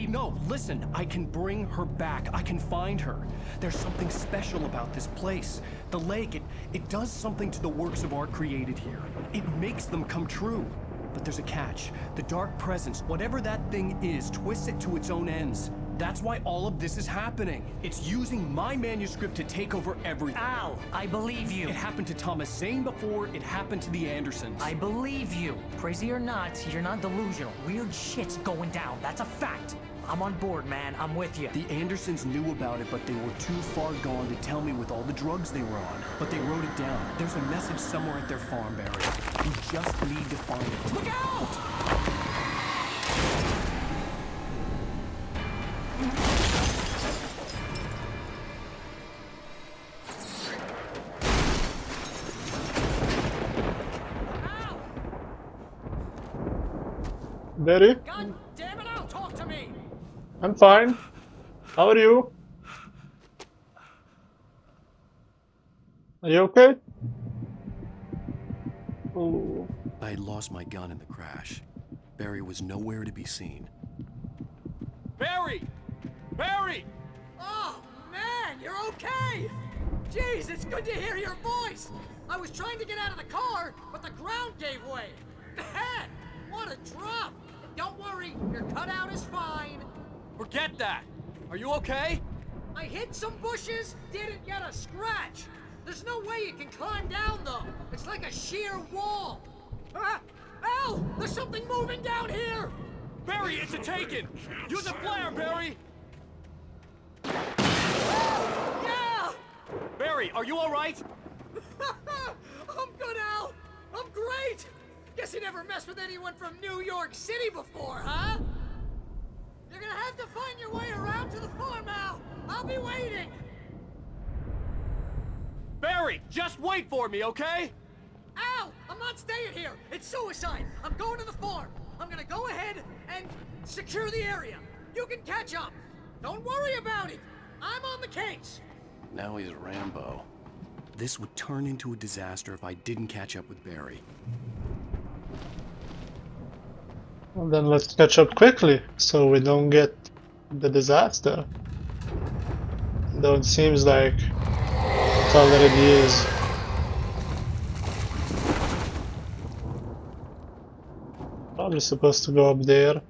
No, listen. I can bring her back. I can find her. There's something special about this place. The lake, it does something to the works of art created here. It makes them come true. But there's a catch. The dark presence, whatever that thing is, twists it to its own ends. That's why all of this is happening. It's using my manuscript to take over everything. Al, I believe you. It happened to Thomas Zane before it happened to the Andersons. I believe you. Crazy or not, you're not delusional. Weird shit's going down. That's a fact. I'm on board, man. I'm with you. The Andersons knew about it, but they were too far gone to tell me with all the drugs they were on. But they wrote it down. There's a message somewhere at their farm, Barry. You just need to find it. Look out! Berry? God damn it, Al, talk to me! I'm fine. How are you? Are you okay? Oh. I had lost my gun in the crash. Barry was nowhere to be seen. Barry! Barry! Oh, man, you're okay! Jeez, it's good to hear your voice! I was trying to get out of the car, but the ground gave way. Man, what a drop! Don't worry, your cutout is fine. Forget that! Are you okay? I hit some bushes, didn't get a scratch. There's no way you can climb down, though. It's like a sheer wall. Ah! Al! There's something moving down here! Barry, it's a taken! Use a flare, Barry! Yeah! Barry, are you alright? I'm good, Al! I'm great! Guess you never messed with anyone from New York City before, huh? You're gonna have to find your way around to the farm, Al! I'll be waiting! Barry, just wait for me, okay? Al! I'm not staying here! It's suicide! I'm going to the farm! I'm gonna go ahead and secure the area! You can catch up! Don't worry about it! I'm on the case! Now he's Rambo. This would turn into a disaster if I didn't catch up with Barry. Well, then let's catch up quickly, so we don't get the disaster. Though it seems like it already is. Probably supposed to go up there,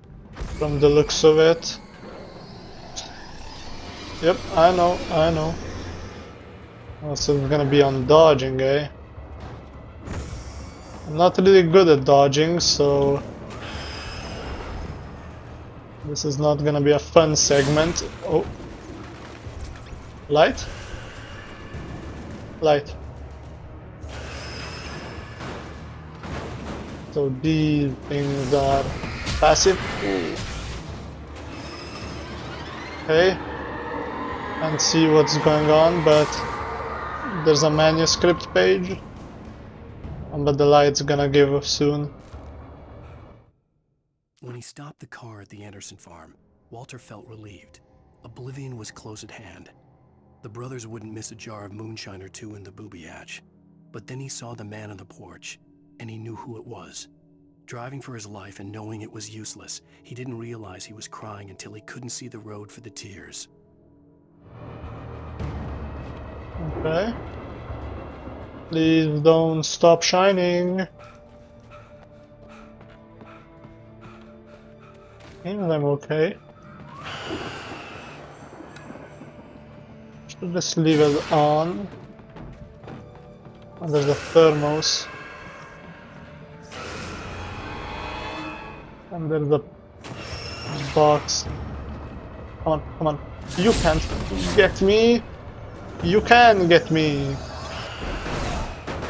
from the looks of it. Yep, I know. Also, it's gonna be on dodging, eh? I'm not really good at dodging, so this is not gonna be a fun segment. Oh. Light? Light. So these things are passive. Okay. Can't see what's going on, but there's a manuscript page. But the light's gonna give soon. When he stopped the car at the Anderson farm, Walter felt relieved. Oblivion was close at hand. The brothers wouldn't miss a jar of moonshine or two in the booby hatch. But then he saw the man on the porch, and he knew who it was. Driving for his life and knowing it was useless, he didn't realize he was crying until he couldn't see the road for the tears. Okay. Please don't stop shining. And I'm okay. Should just leave it on. And there's a thermos. And there's a box. Come on. You can't get me. You can get me.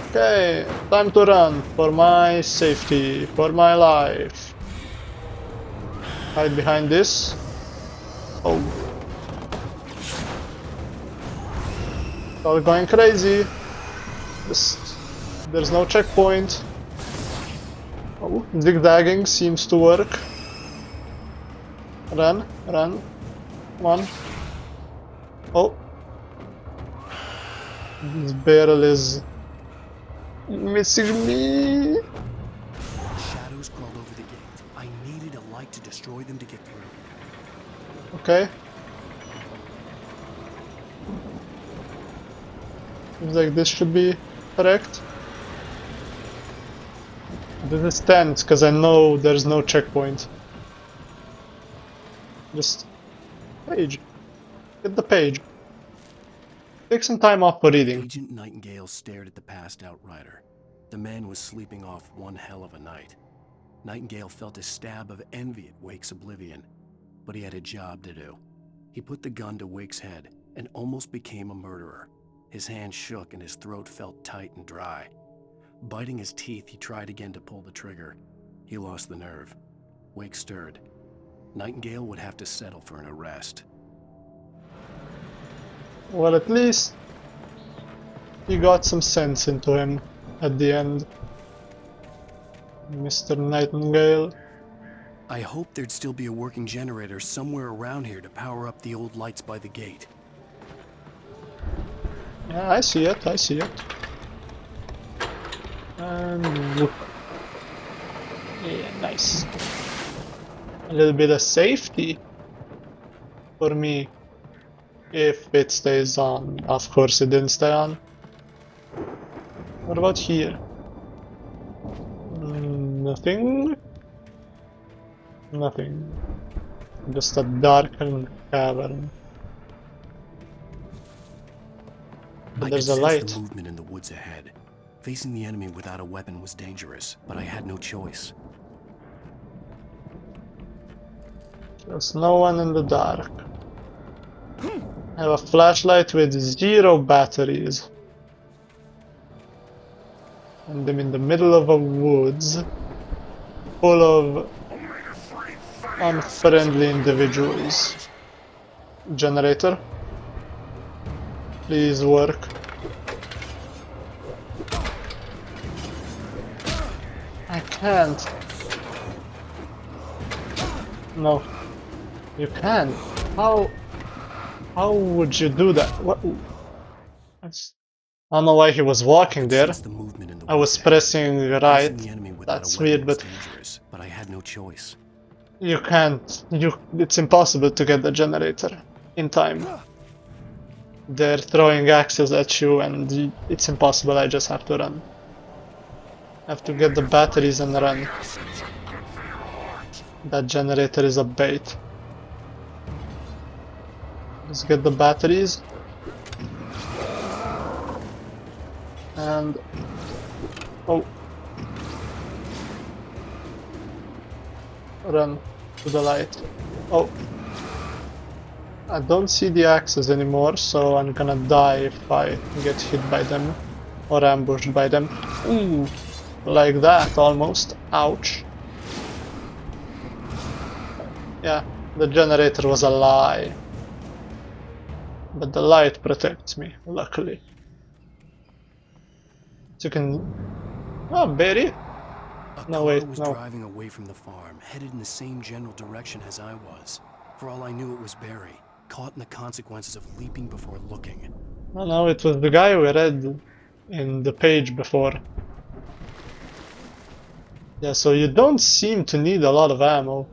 Okay, time to run for my safety, for my life. Hide behind this. Oh. It's all going crazy. There's no checkpoint. Oh, zigzagging seems to work. Run. Come on. Oh. This barrel is missing me. Shadows crawled over the gate. I needed a light to destroy them to get through. Okay. Seems like this should be correct. This is tense because I know there's no checkpoint. Just page. Get the page. Take some time off for reading. Agent Nightingale stared at the passed out rider. The man was sleeping off one hell of a night. Nightingale felt a stab of envy at Wake's oblivion, but he had a job to do. He put the gun to Wake's head and almost became a murderer. His hand shook and his throat felt tight and dry. Biting his teeth, he tried again to pull the trigger. He lost the nerve. Wake stirred. Nightingale would have to settle for an arrest. Well, at least he got some sense into him at the end. Mr. Nightingale. I hoped there'd still be a working generator somewhere around here to power up the old lights by the gate. Yeah, I see it. And whoop. Yeah, nice. A little bit of safety for me if it stays on. Of course it didn't stay on. What about here? Nothing? Nothing. Just a darkened cavern. But there's a light. The movement in the woods ahead. Facing the enemy without a weapon was dangerous, but I had no choice. There's no one in the dark. I have a flashlight with 0 batteries. And I'm in the middle of a woods full of unfriendly individuals. Generator, please work. I can't. No, you can't. How would you do that? What? I don't know why he was walking there. I was pressing right. That's weird, but I had no choice. You can't. It's impossible to get the generator in time. They're throwing axes at you, and it's impossible. I just have to run. I have to get the batteries and run. That generator is a bait. Let's get the batteries. And oh, run to the light. Oh, I don't see the axes anymore, so I'm gonna die if I get hit by them or ambushed by them. Ooh, like that almost. Ouch. Yeah, the generator was a lie, but the light protects me, luckily. So you can... Oh, Barry? No, wait, was no. driving away from the farm, headed in the same general direction as I was. For all I knew, it was Barry, caught in the consequences of leaping before looking. No, it was the guy we read in the page before. Yeah, so you don't seem to need a lot of ammo.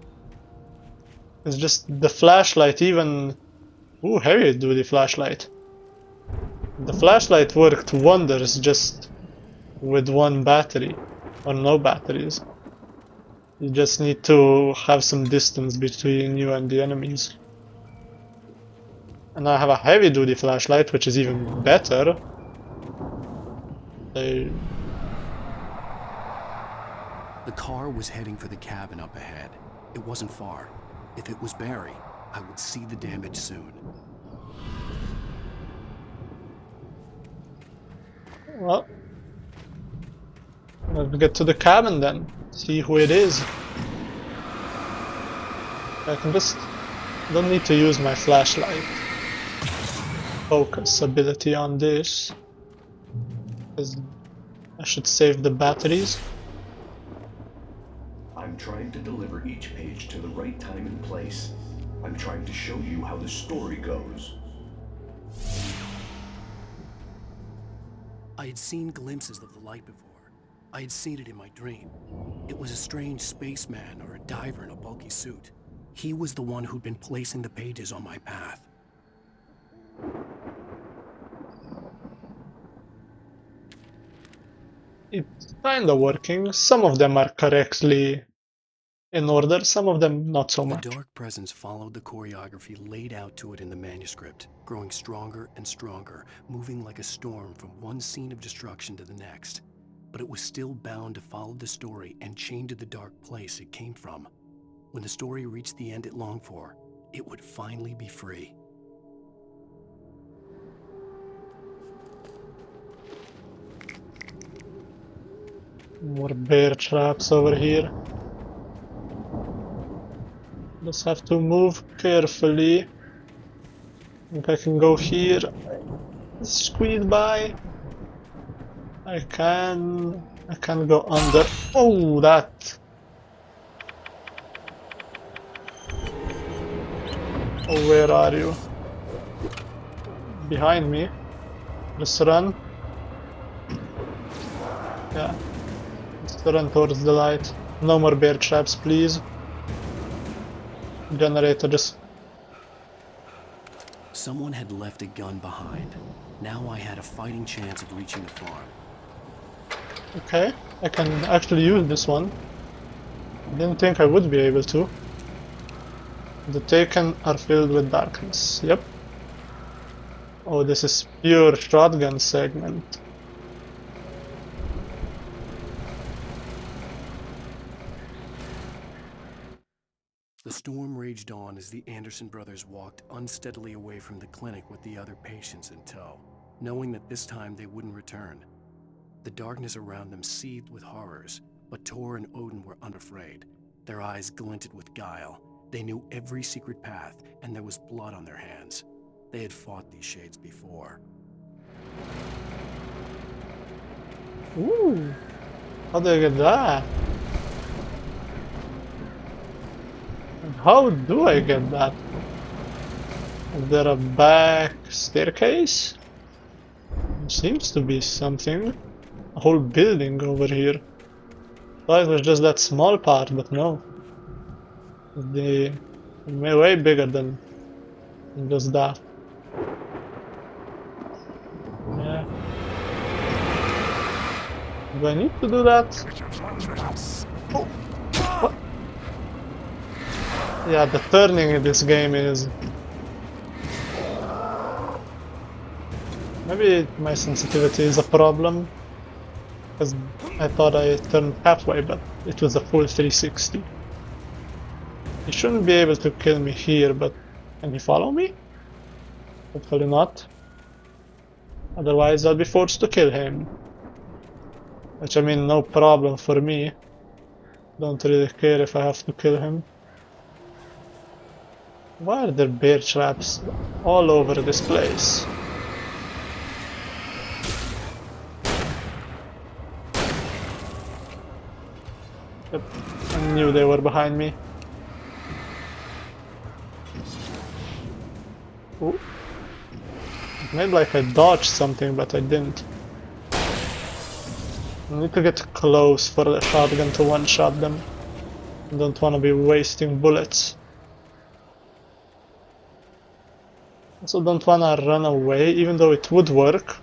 It's just the flashlight, even... Ooh, heavy duty flashlight. The flashlight worked wonders just with 1 battery, or no batteries. You just need to have some distance between you and the enemies. And I have a heavy duty flashlight, which is even better. The car was heading for the cabin up ahead. It wasn't far. If it was Barry, I would see the damage soon. Well, let's get to the cabin then. See who it is. I can just... don't need to use my flashlight. Focus ability on this. Because I should save the batteries. I'm trying to deliver each page to the right time and place. I'm trying to show you how the story goes. I had seen glimpses of the light before. I had seen it in my dream. It was a strange spaceman or a diver in a bulky suit. He was the one who'd been placing the pages on my path. It's kinda working. Some of them are correctly in order, some of them not so much. The dark presence followed the choreography laid out to it in the manuscript, growing stronger and stronger, moving like a storm from one scene of destruction to the next. But it was still bound to follow the story and chained to the dark place it came from. When the story reached the end it longed for, it would finally be free. More bear traps over here. Just have to move carefully. I think I can go here. Squeeze by. I can go under. Oh, that. Oh, where are you? Behind me. Just run. Yeah. Run towards the light. No more bear traps, please. Generator, just... Someone had left a gun behind. Now I had a fighting chance of reaching the farm. Okay, I can actually use this one. Didn't think I would be able to. The taken are filled with darkness. Yep. Oh, this is pure shotgun segment. The storm raged on as the Anderson brothers walked unsteadily away from the clinic with the other patients in tow, knowing that this time they wouldn't return. The darkness around them seethed with horrors, but Tor and Odin were unafraid. Their eyes glinted with guile. They knew every secret path, and there was blood on their hands. They had fought these shades before. Ooh, how do I get that? And how do I get that? Is there a back staircase? There seems to be something. A whole building over here. Thought it was just that small part, but no. They're way bigger than just that. Yeah. Do I need to do that? Oh. What? Yeah, the turning in this game is... Maybe my sensitivity is a problem. Because I thought I turned halfway, but it was a full 360. He shouldn't be able to kill me here, but can he follow me? Hopefully not. Otherwise I'll be forced to kill him. Which I mean, no problem for me. Don't really care if I have to kill him. Why are there bear traps all over this place? Yep, I knew they were behind me. Ooh. It made like I dodged something, but I didn't. I need to get close for the shotgun to one-shot them. I don't want to be wasting bullets. Also don't want to run away, even though it would work.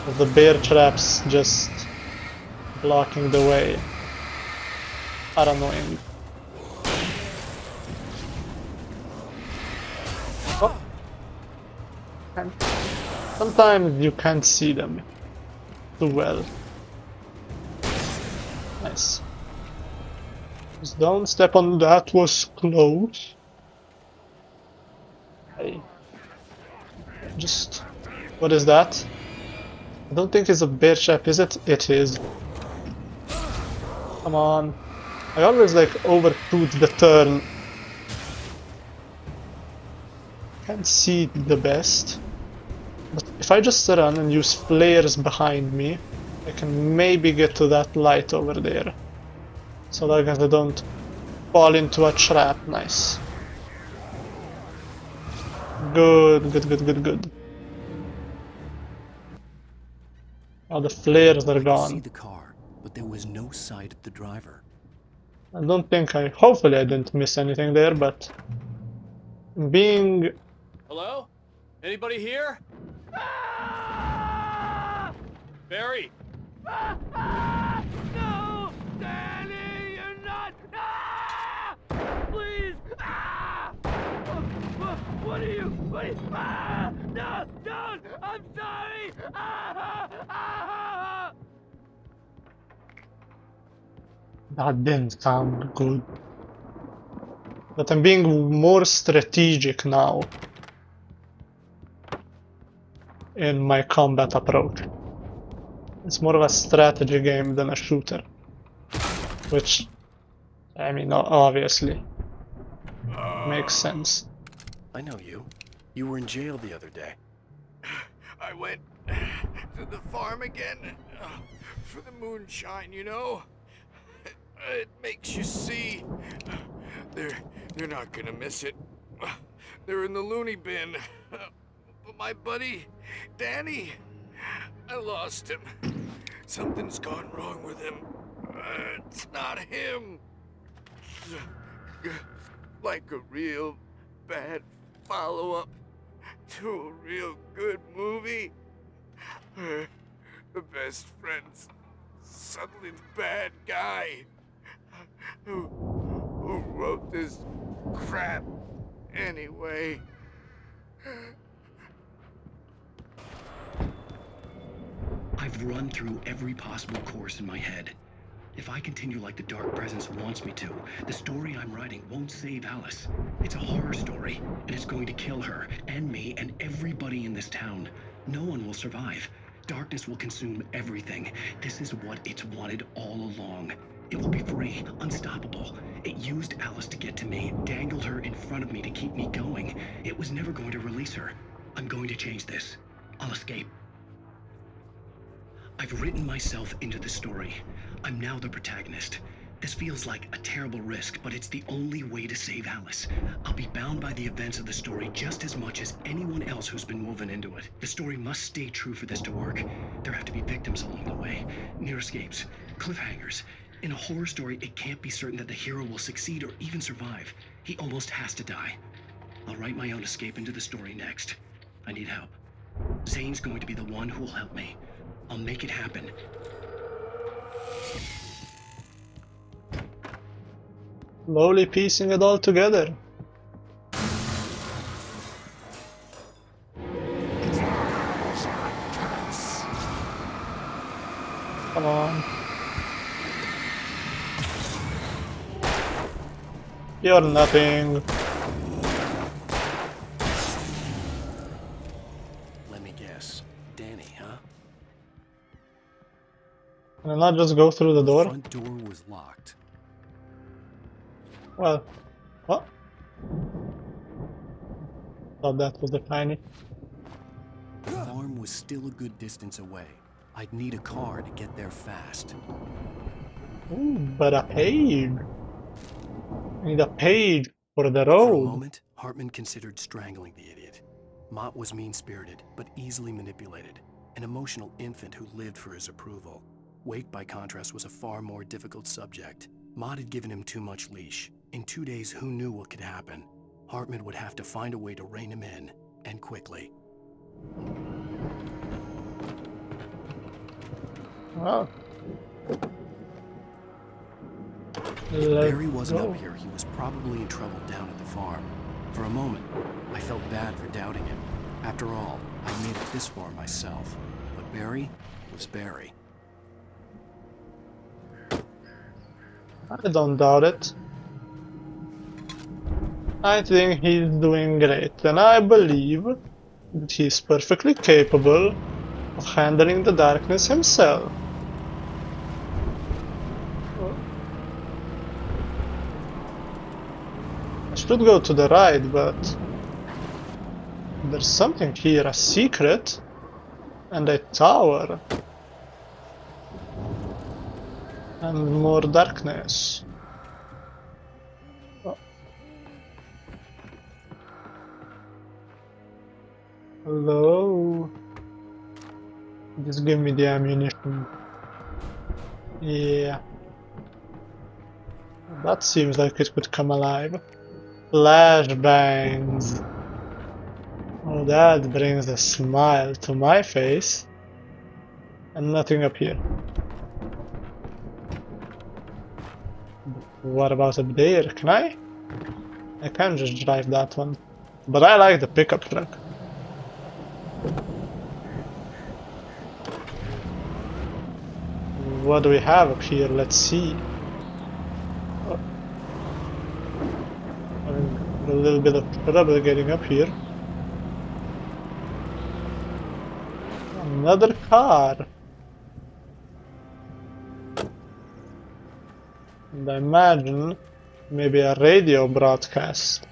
With the bear traps just blocking the way are annoying. Oh. Sometimes you can't see them too well. Nice. Just don't step on that, was close. Hey. Just... what is that? I don't think it's a bear trap, is it? It is. Come on. I always like overshoot the turn. Can't see the best. But if I just run and use flares behind me, I can maybe get to that light over there. So long as I don't fall into a trap. Nice. Good, good, good, good, good. All the flares are gone. I could see the car, but there was no sight of the driver. I don't think hopefully I didn't miss anything there, but being... Hello? Anybody here? Barry! No! Danny, you're not! Please! What are you? No! Don't! I'm sorry! That didn't sound good. But I'm being more strategic now in my combat approach. It's more of a strategy game than a shooter. Which, I mean, obviously makes sense. I know you. You were in jail the other day. I went to the farm again for the moonshine, you know? It makes you see. They're not gonna miss it. They're in the loony bin. But my buddy, Danny, I lost him. Something's gone wrong with him. It's not him. Like a real bad follow-up to a real good movie. The best friend's suddenly the bad guy. Who wrote this crap anyway? I've run through every possible course in my head. If I continue like the Dark Presence wants me to, the story I'm writing won't save Alice. It's a horror story, and it's going to kill her, and me, and everybody in this town. No one will survive. Darkness will consume everything. This is what it's wanted all along. It will be free, unstoppable. It used Alice to get to me, dangled her in front of me to keep me going. It was never going to release her. I'm going to change this. I'll escape. I've written myself into the story. I'm now the protagonist. This feels like a terrible risk, but it's the only way to save Alice. I'll be bound by the events of the story just as much as anyone else who's been woven into it. The story must stay true for this to work. There have to be victims along the way, near escapes, cliffhangers. In a horror story, it can't be certain that the hero will succeed or even survive. He almost has to die. I'll write my own escape into the story next. I need help. Zane's going to be the one who will help me. I'll make it happen. Slowly piecing it all together. Come on. You're nothing. Let me guess. Danny, huh? Can I not just go through the door? The front door was locked. Well, what? Thought that was the tiny. The farm was still a good distance away. I'd need a car to get there fast. Ooh, but a page. I need a page for the For a road. moment, Hartman considered strangling the idiot. Mott was mean-spirited, but easily manipulated. An emotional infant who lived for his approval. Wake, by contrast, was a far more difficult subject. Mott had given him too much leash. In 2 days, who knew what could happen? Hartman would have to find a way to rein him in, and quickly. Wow. Barry wasn't up here. He was probably in trouble down at the farm. For a moment, I felt bad for doubting him. After all, I made it this far myself. But Barry was Barry. I don't doubt it. I think he's doing great, and I believe that he's perfectly capable of handling the darkness himself. I should go to the right, but there's something here, a secret, and a tower, and more darkness. Oh. Hello? Just give me the ammunition. Yeah. That seems like it could come alive. Flashbangs. Oh, that brings a smile to my face. And nothing up here. What about up there? Can I? I can just drive that one. But I like the pickup truck. What do we have up here? Let's see. Oh. Having a little bit of trouble getting up here. Another car. And I imagine maybe a radio broadcast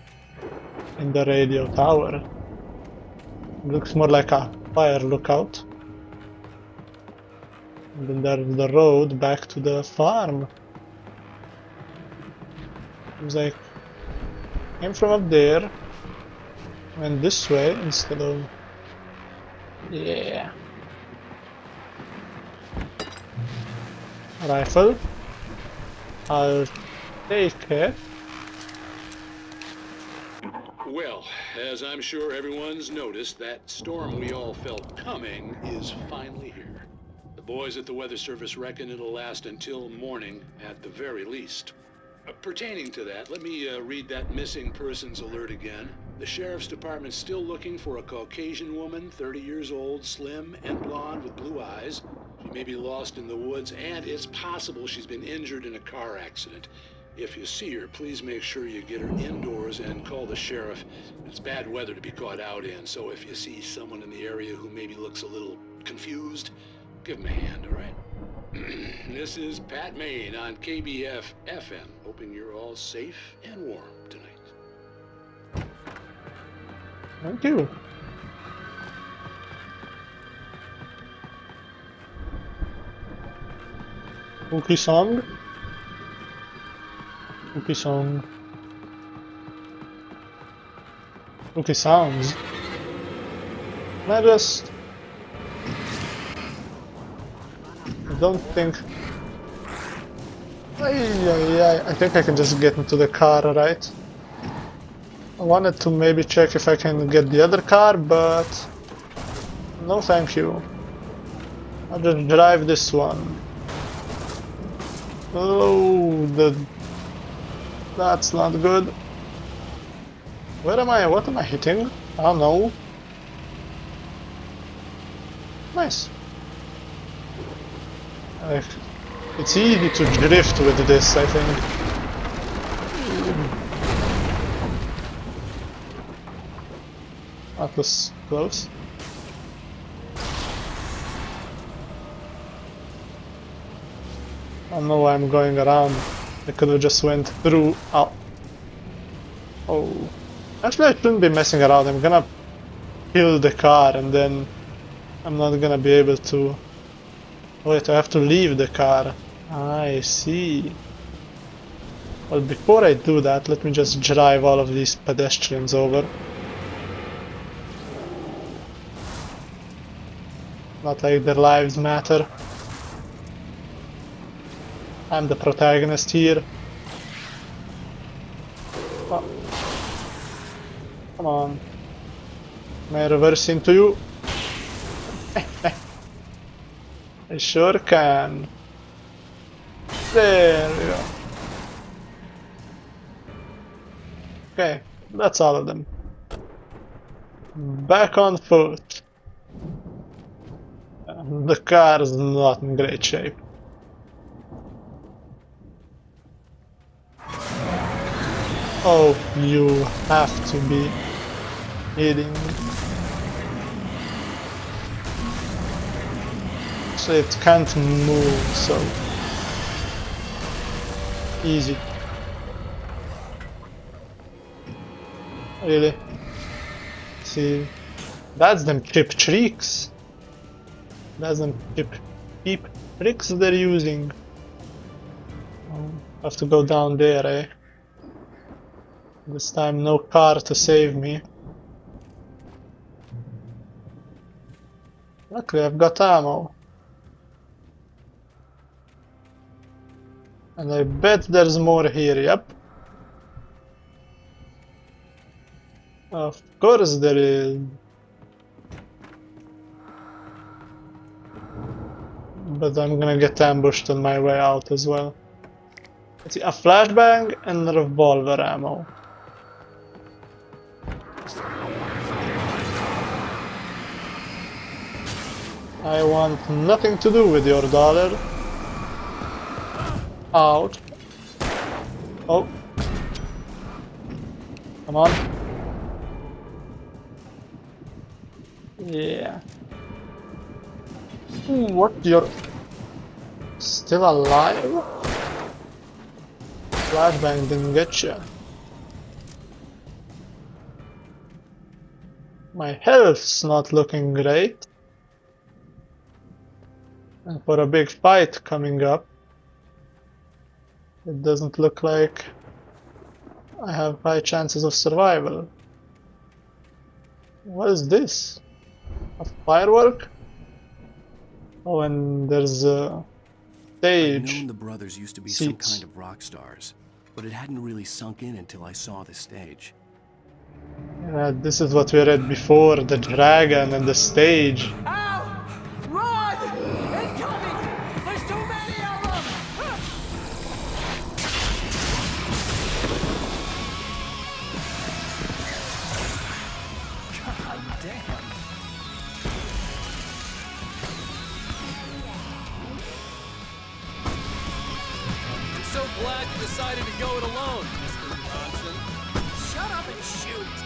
in the radio tower. Looks more like a fire lookout. And then there's the road back to the farm. Seems like came from up there, went this way instead of... Yeah. Rifle. I'll take it. Well, as I'm sure everyone's noticed, that storm we all felt coming is finally here. The boys at the Weather Service reckon it'll last until morning at the very least. Pertaining to that, let me read that missing persons alert again. The Sheriff's Department's still looking for a Caucasian woman, 30 years old, slim and blonde with blue eyes. She may be lost in the woods, and it's possible she's been injured in a car accident. If you see her, please make sure you get her indoors and call the sheriff. It's bad weather to be caught out in, so if you see someone in the area who maybe looks a little confused, give him a hand, all right? This is Pat Maine on KBF FM, hoping you're all safe and warm tonight. Thank you. Cookie song. Cookie song. Cookie sounds. Can I just... I don't think... I think I can just get into the car, right? I wanted to maybe check if I can get the other car, but... no thank you. I'll just drive this one. Oh, that's not good. Where am I? What am I hitting? I don't know. Nice. It's easy to drift with this, I think. That was close. I don't know why I'm going around. I could have just went through. Oh. Oh. Actually, I shouldn't be messing around. I'm gonna kill the car and then I'm not gonna be able to... Wait, I have to leave the car. I see. Well, before I do that, let me just drive all of these pedestrians over. Not like their lives matter. I'm the protagonist here. Oh. Come on. May I reverse into you? I sure can. There we go. Okay, that's all of them. Back on foot. The car is not in great shape. Oh, you have to be kidding. So it can't move, so easy. Really? See, that's them cheap tricks. That's them cheap tricks they're using. Have to go down there, eh? This time no car to save me. Luckily I've got ammo. And I bet there's more here, yep. Of course there is. But I'm gonna get ambushed on my way out as well. Let's see, a flashbang and revolver ammo. I want nothing to do with your dollar. Out. Oh. Come on. Yeah. What? You're still alive? Flashbang didn't get you. My health's not looking great. And for a big fight coming up, it doesn't look like I have high chances of survival. What is this? A firework? Oh, and there's stage. known the brothers used to be Seats. some kind of rock stars, but it hadn't really sunk in until I saw the stage. This is what we read before, the dragon and the stage. Al! Run! Incoming! There's too many of them! God damn. I'm so glad you decided to go it alone, Mr. Johnson. Shut up and shoot!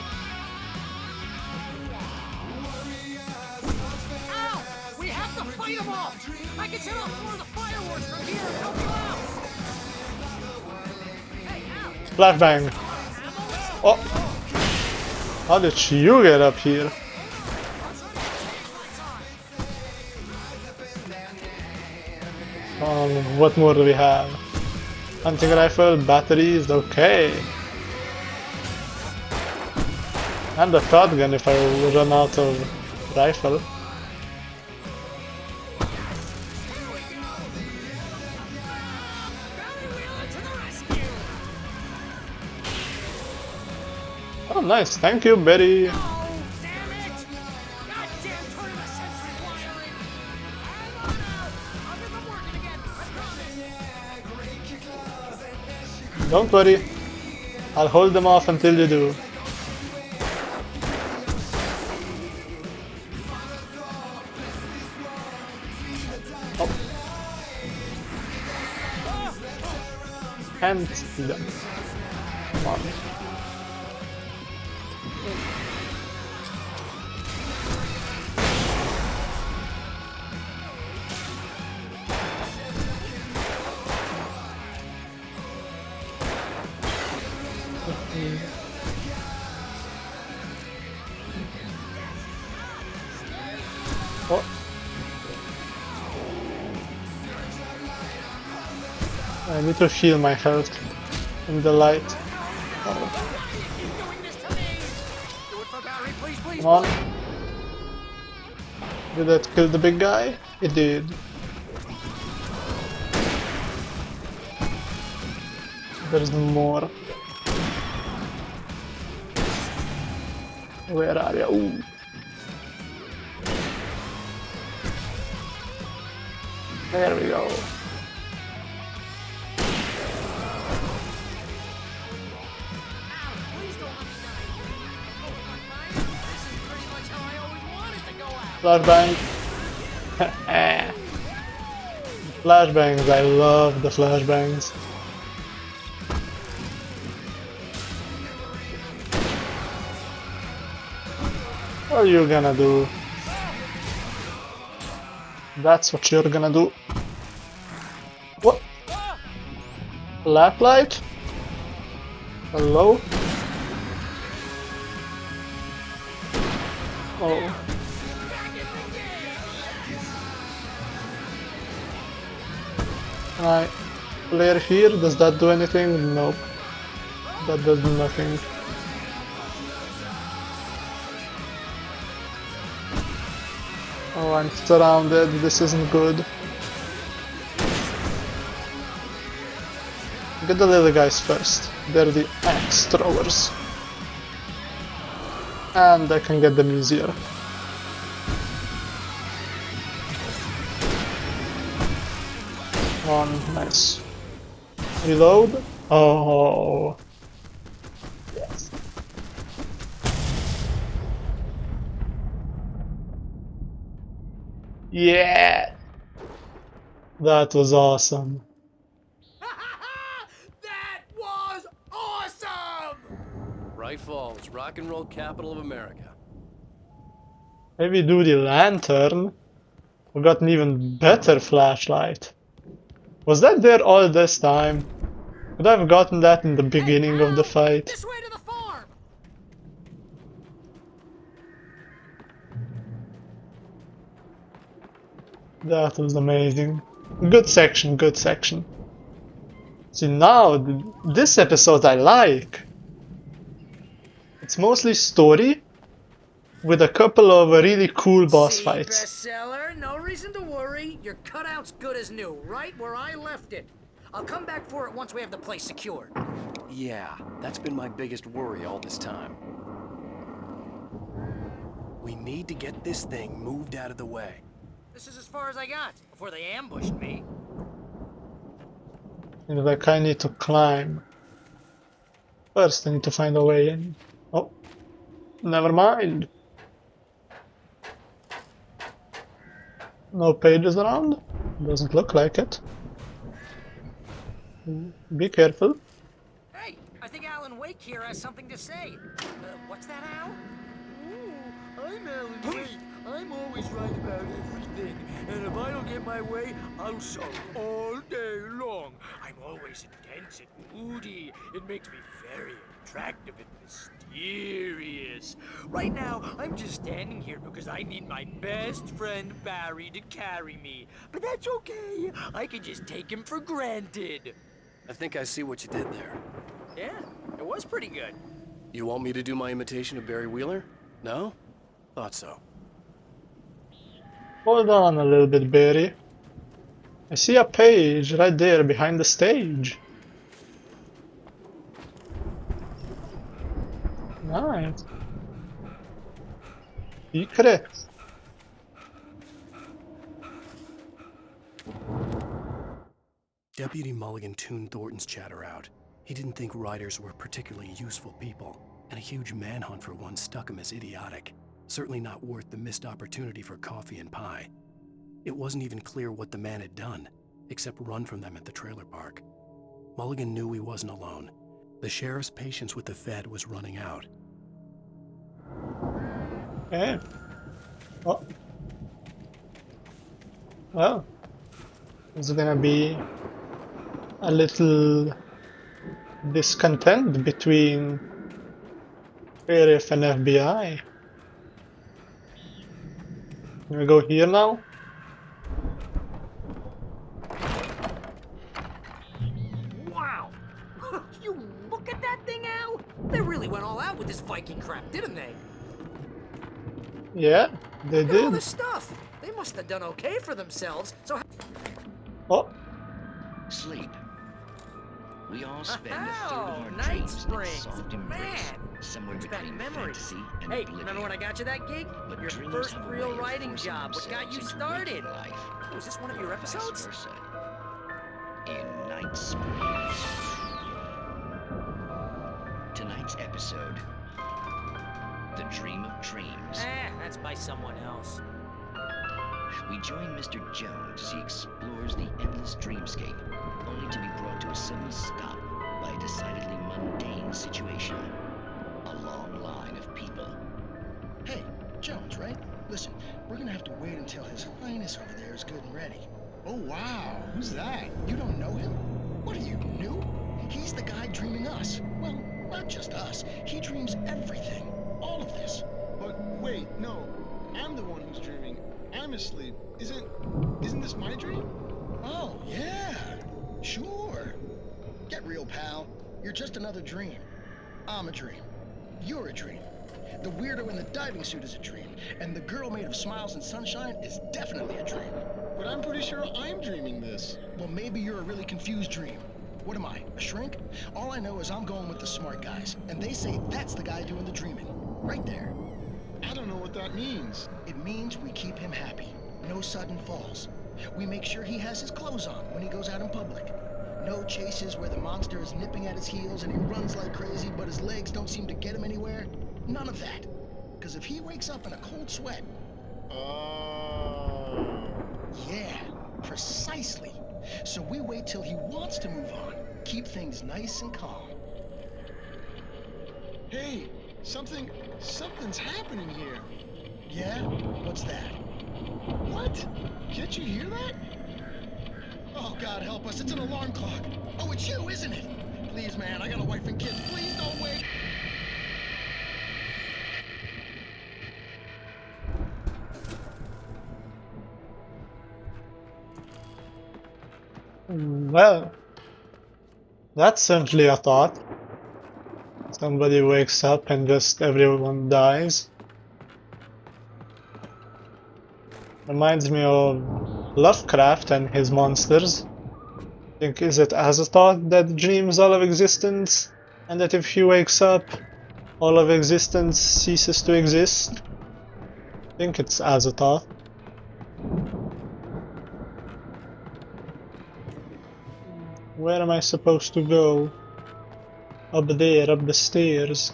Ow! We have to fight them off! I can set off more of the fireworks from here and help you out! Hey, Al! Flashbang. Oh! How did you get up here? What more do we have? Hunting rifle, batteries, okay. And a shotgun if I run out of rifle. Oh nice, thank you Betty. Don't worry, I'll hold them off until you do. Oh. Can't see them. Come on. Oh. I need to feel my health in the light. Oh. Come on. Did that kill the big guy? It did. There's more. Where are you? Ooh. There we go. Flashbang. Flashbangs, I love the flashbangs. What are you gonna do? That's what you're gonna do. What? Lap light? Hello? Oh. Can I flare here? Does that do anything? Nope. That does nothing. Oh, I'm surrounded. This isn't good. Get the little guys first. They're the axe throwers. And I can get them easier. One, nice. Reload. Oh. Yes. Yeah. That was awesome. That was awesome! Bright Falls, rock and roll capital of America. Heavy duty lantern. We got an even better flashlight. Was that there all this time? Could I have gotten that in the beginning of the fight? This way to the farm! That was amazing. Good section, good section. See now, this episode I like. It's mostly story with a couple of really cool boss fights. Bestseller, no reason to worry. Your cutout's good as new, right where I left it. I'll come back for it once we have the place secured. Yeah, that's been my biggest worry all this time. We need to get this thing moved out of the way. This is as far as I got before they ambushed me. Seems like I need to climb. First, I need to find a way in. Oh, never mind. No pages around? Doesn't look like it. Be careful. Hey, I think Alan Wake here has something to say. What's that, Al? I'm Alan Wake. I'm always right about everything. And if I don't get my way, I'll sulk all day long. I'm always intense and moody. It makes me very attractive and mysterious. Right now, I'm just standing here because I need my best friend Barry to carry me. But that's okay. I can just take him for granted. I think I see what you did there. Yeah, it was pretty good. You want me to do my imitation of Barry Wheeler? No? Thought so. Hold on a little bit, Barry. I see a page right there behind the stage. Nice. Secret. Deputy Mulligan tuned Thornton's chatter out. He didn't think writers were particularly useful people, and a huge manhunt for one stuck him as idiotic. Certainly not worth the missed opportunity for coffee and pie. It wasn't even clear what the man had done, except run from them at the trailer park. Mulligan knew he wasn't alone. The sheriff's patience with the Fed was running out. Okay. Oh. Well, there's gonna be a little discontent between sheriff and FBI. Can we go here now? Wow! You look at that thing, Al! They really went all out with this Viking crap, didn't they? Yeah, they Look at all did. this stuff. They must have done okay for themselves. So. Oh. Sleep. We all spend a third of our Night dreams in Springs. soft embrace, Man, somewhere brings back between memories. fantasy and Hey, oblivion. remember when I got you that gig? But Your dreams first have a real way of writing forcing job. What got you themselves into started? waking life, Oh, was this one of your or vice episodes? versa. In Night Springs. Tonight's episode, The Dream of Dreams. That's by someone else. We join Mr. Jones as he explores the endless dreamscape, only to be brought to a sudden stop by a decidedly mundane situation. A long line of people. Hey, Jones, right? Listen, we're gonna have to wait until His Highness over there is good and ready. Oh, wow. Who's that? You don't know him? What are you, new? He's the guy dreaming us. Well, not just us. He dreams everything. All of this. But wait, no. I'm the one who's dreaming. I'm asleep. Isn't this my dream? Oh, yeah. Sure. Get real, pal. You're just another dream. I'm a dream. You're a dream. The weirdo in the diving suit is a dream. And the girl made of smiles and sunshine is definitely a dream. But I'm pretty sure I'm dreaming this. Well, maybe you're a really confused dream. What am I, a shrink? All I know is I'm going with the smart guys. And they say that's the guy doing the dreaming. Right there. I don't know what that means. It means we keep him happy. No sudden falls. We make sure he has his clothes on when he goes out in public. No chases where the monster is nipping at his heels and he runs like crazy, but his legs don't seem to get him anywhere. None of that. Because if he wakes up in a cold sweat... Yeah, precisely. So we wait till he wants to move on. Keep things nice and calm. Hey, something's happening here. Yeah? What's that? What? Can't you hear that? Oh, God help us, it's an alarm clock. Oh, it's you, isn't it? Please, man, I got a wife and kids. Please don't wait. Well, that's certainly a thought. Somebody wakes up and just everyone dies. Reminds me of Lovecraft and his monsters. Think, is it Azathoth that dreams all of existence? And that if he wakes up, all of existence ceases to exist? I think it's Azathoth. Where am I supposed to go? Up there, up the stairs.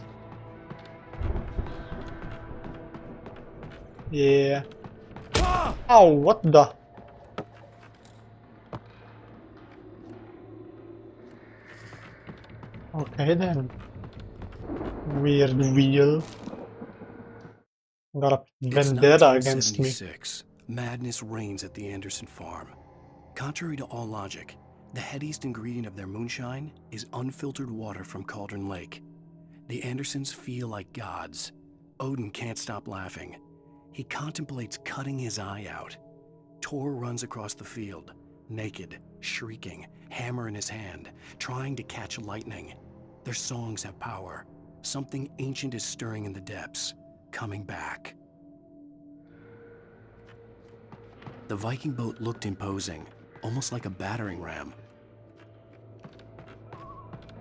Yeah. Ow, what the? Okay then. Weird wheel. Got a It's vendetta against me. 1976. Madness reigns at the Anderson farm. Contrary to all logic, the headiest ingredient of their moonshine is unfiltered water from Cauldron Lake. The Andersons feel like gods. Odin can't stop laughing. He contemplates cutting his eye out. Tor runs across the field, naked, shrieking, hammer in his hand, trying to catch lightning. Their songs have power. Something ancient is stirring in the depths, coming back. The Viking boat looked imposing, almost like a battering ram.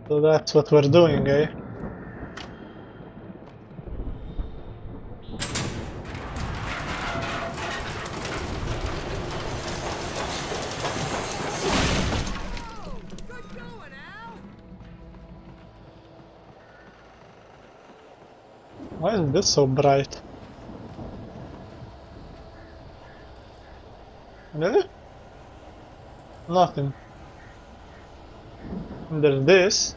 So that's what we're doing, eh? Why is this so bright? Really? Nothing. And there's this.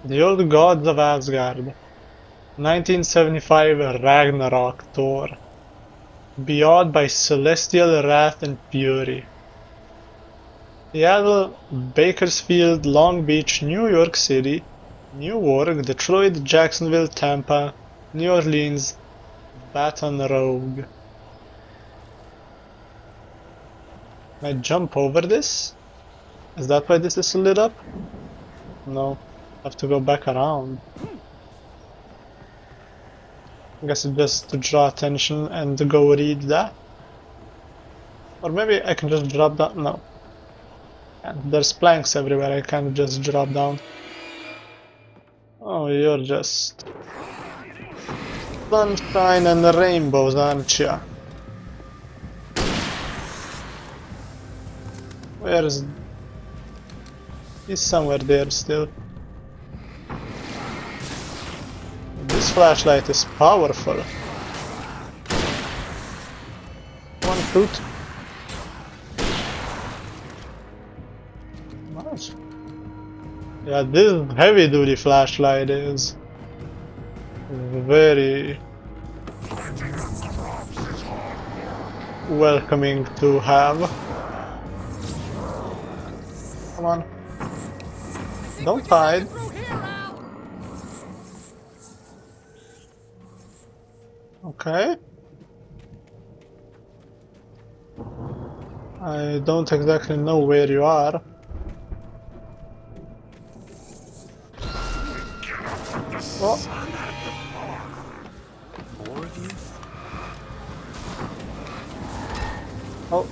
The Old Gods of Asgard. 1975 Ragnarok Thor. Beyond by celestial wrath and fury. Seattle, Bakersfield, Long Beach, New York City, Newark, Detroit, Jacksonville, Tampa, New Orleans, Baton Rouge. Can I jump over this? Is that why this is lit up? No. I have to go back around. I guess it's just to draw attention and to go read that. Or maybe I can just drop down. No. And there's planks everywhere, I can't just drop down. Oh, you're just sunshine and rainbows, aren't ya? Where's... He's somewhere there still. This flashlight is powerful. One fruit. Nice. Yeah, this heavy duty flashlight is very welcoming to have. Come on. Don't hide. Okay. I don't exactly know where you are. Oh. More of you? Oh.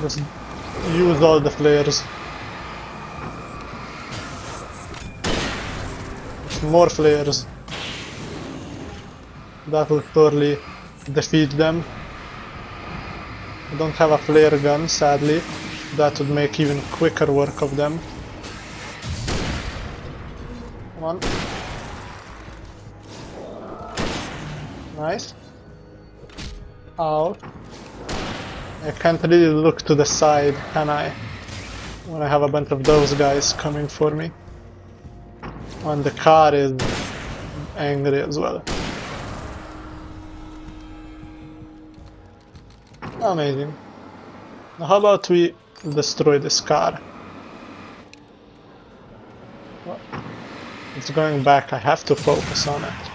Just use all the flares. More flares. That will totally defeat them. I don't have a flare gun, sadly. That would make even quicker work of them. Come on. Nice. Ow. I can't really look to the side, can I? When I have a bunch of those guys coming for me. And the car is angry as well. Amazing. Now how about we destroy this car? Well, it's going back, I have to focus on it.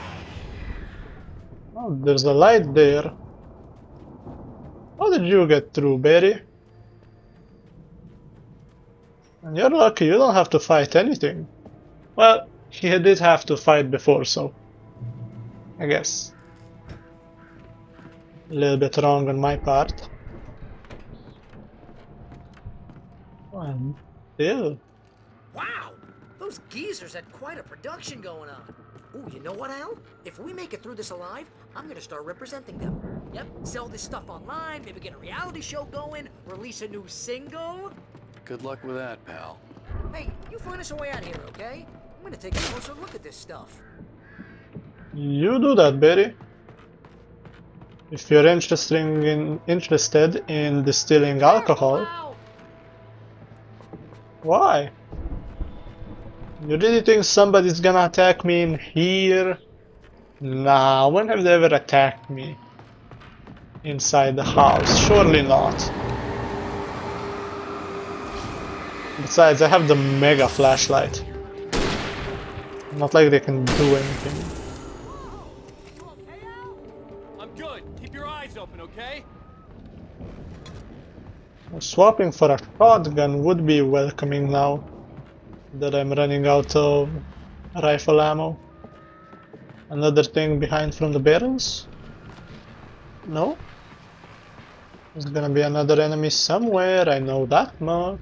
Oh, there's a light there. How did you get through, Barry? And you're lucky, you don't have to fight anything. Well, he did have to fight before, so I guess. A little bit wrong on my part. And still. Wow! Those geezers had quite a production going on. Ooh, you know what, Al? If we make it through this alive, I'm gonna start representing them. Yep, sell this stuff online, maybe get a reality show going, release a new single. Good luck with that, pal. Hey, you find us a way out here, okay? I'm gonna take a closer look at this stuff. You do that, Barry. If you're interested in distilling alcohol. Why? You really think somebody's gonna attack me in here? Nah, when have they ever attacked me? Inside the house? Surely not. Besides, I have the mega flashlight. Not like they can do anything. I'm good. Keep your eyes open, okay? Swapping for a shotgun would be welcoming now that I'm running out of rifle ammo. Another thing behind from the barrels? No? There's gonna be another enemy somewhere, I know that much.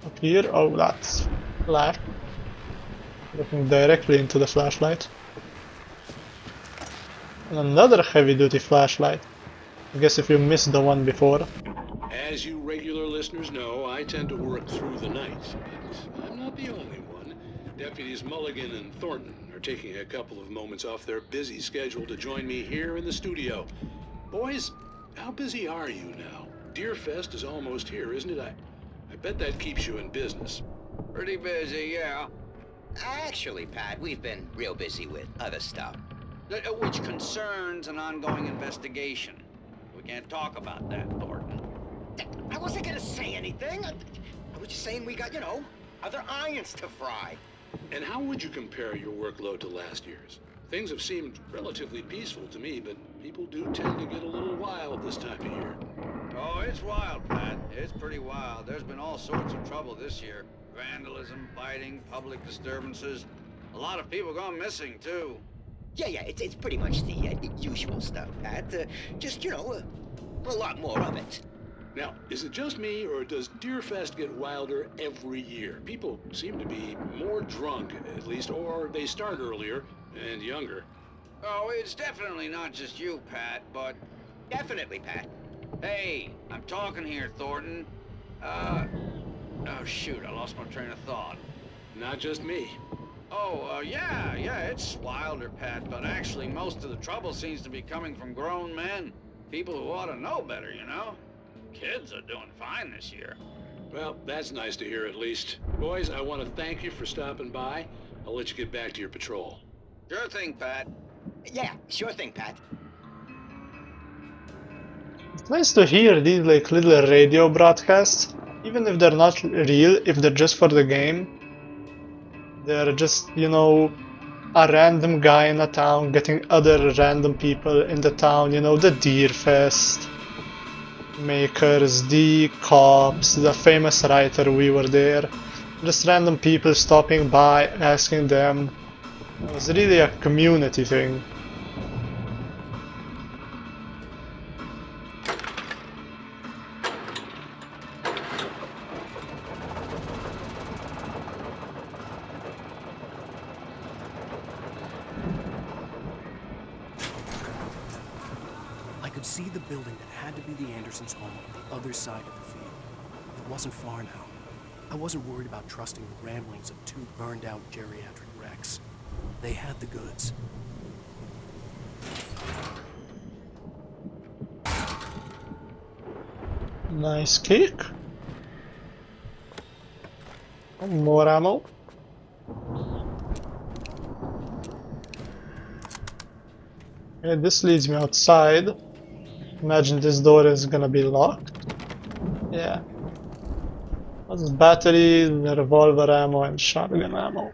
Up here? Oh, that's flash. Looking directly into the flashlight. And another heavy-duty flashlight. I guess if you missed the one before. As you regular listeners know, I tend to work through the night, but I'm not the only one. Deputies Mulligan and Thornton are taking a couple of moments off their busy schedule to join me here in the studio. Boys, how busy are you now? Deerfest is almost here, isn't it? I bet that keeps you in business. Pretty busy, yeah. Actually, Pat, we've been real busy with other stuff, which concerns an ongoing investigation. We can't talk about that, Thornton. I wasn't gonna say anything. I was just saying we got, you know, other irons to fry. And how would you compare your workload to last year's? Things have seemed relatively peaceful to me, but people do tend to get a little wild this time of year. Oh, it's wild, Pat. It's pretty wild. There's been all sorts of trouble this year. Vandalism, fighting, public disturbances. A lot of people gone missing, too. Yeah, it's pretty much the usual stuff, Pat. Just, you know, a lot more of it. Now, is it just me, or does Deerfest get wilder every year? People seem to be more drunk, at least, or they start earlier and younger. Oh, it's definitely not just you, Pat, but... Definitely, Pat. Hey, I'm talking here, Thornton. Oh, shoot, I lost my train of thought. Not just me. Oh, yeah, it's wilder, Pat, but actually most of the trouble seems to be coming from grown men. People who ought to know better, you know? Kids are doing fine this year. Well, that's nice to hear at least. Boys, I want to thank you for stopping by. I'll let you get back to your patrol. Sure thing, Pat. Yeah, sure thing, Pat. It's nice to hear these like little radio broadcasts, even if they're not real, if they're just for the game. They're just, you know, a random guy in a town getting other random people in the town, you know, the Deerfest makers, the cops, the famous writer we were there. Just random people stopping by, asking them. It was really a community thing. I could see the building that had to be the Andersons' home on the other side of the field. It wasn't far now. I wasn't worried about trusting the ramblings of two burned-out geriatric wrecks. They had the goods. Nice kick. More ammo. Okay, this leads me outside. Imagine this door is gonna be locked. Yeah. What's batteries, revolver ammo, and shotgun ammo?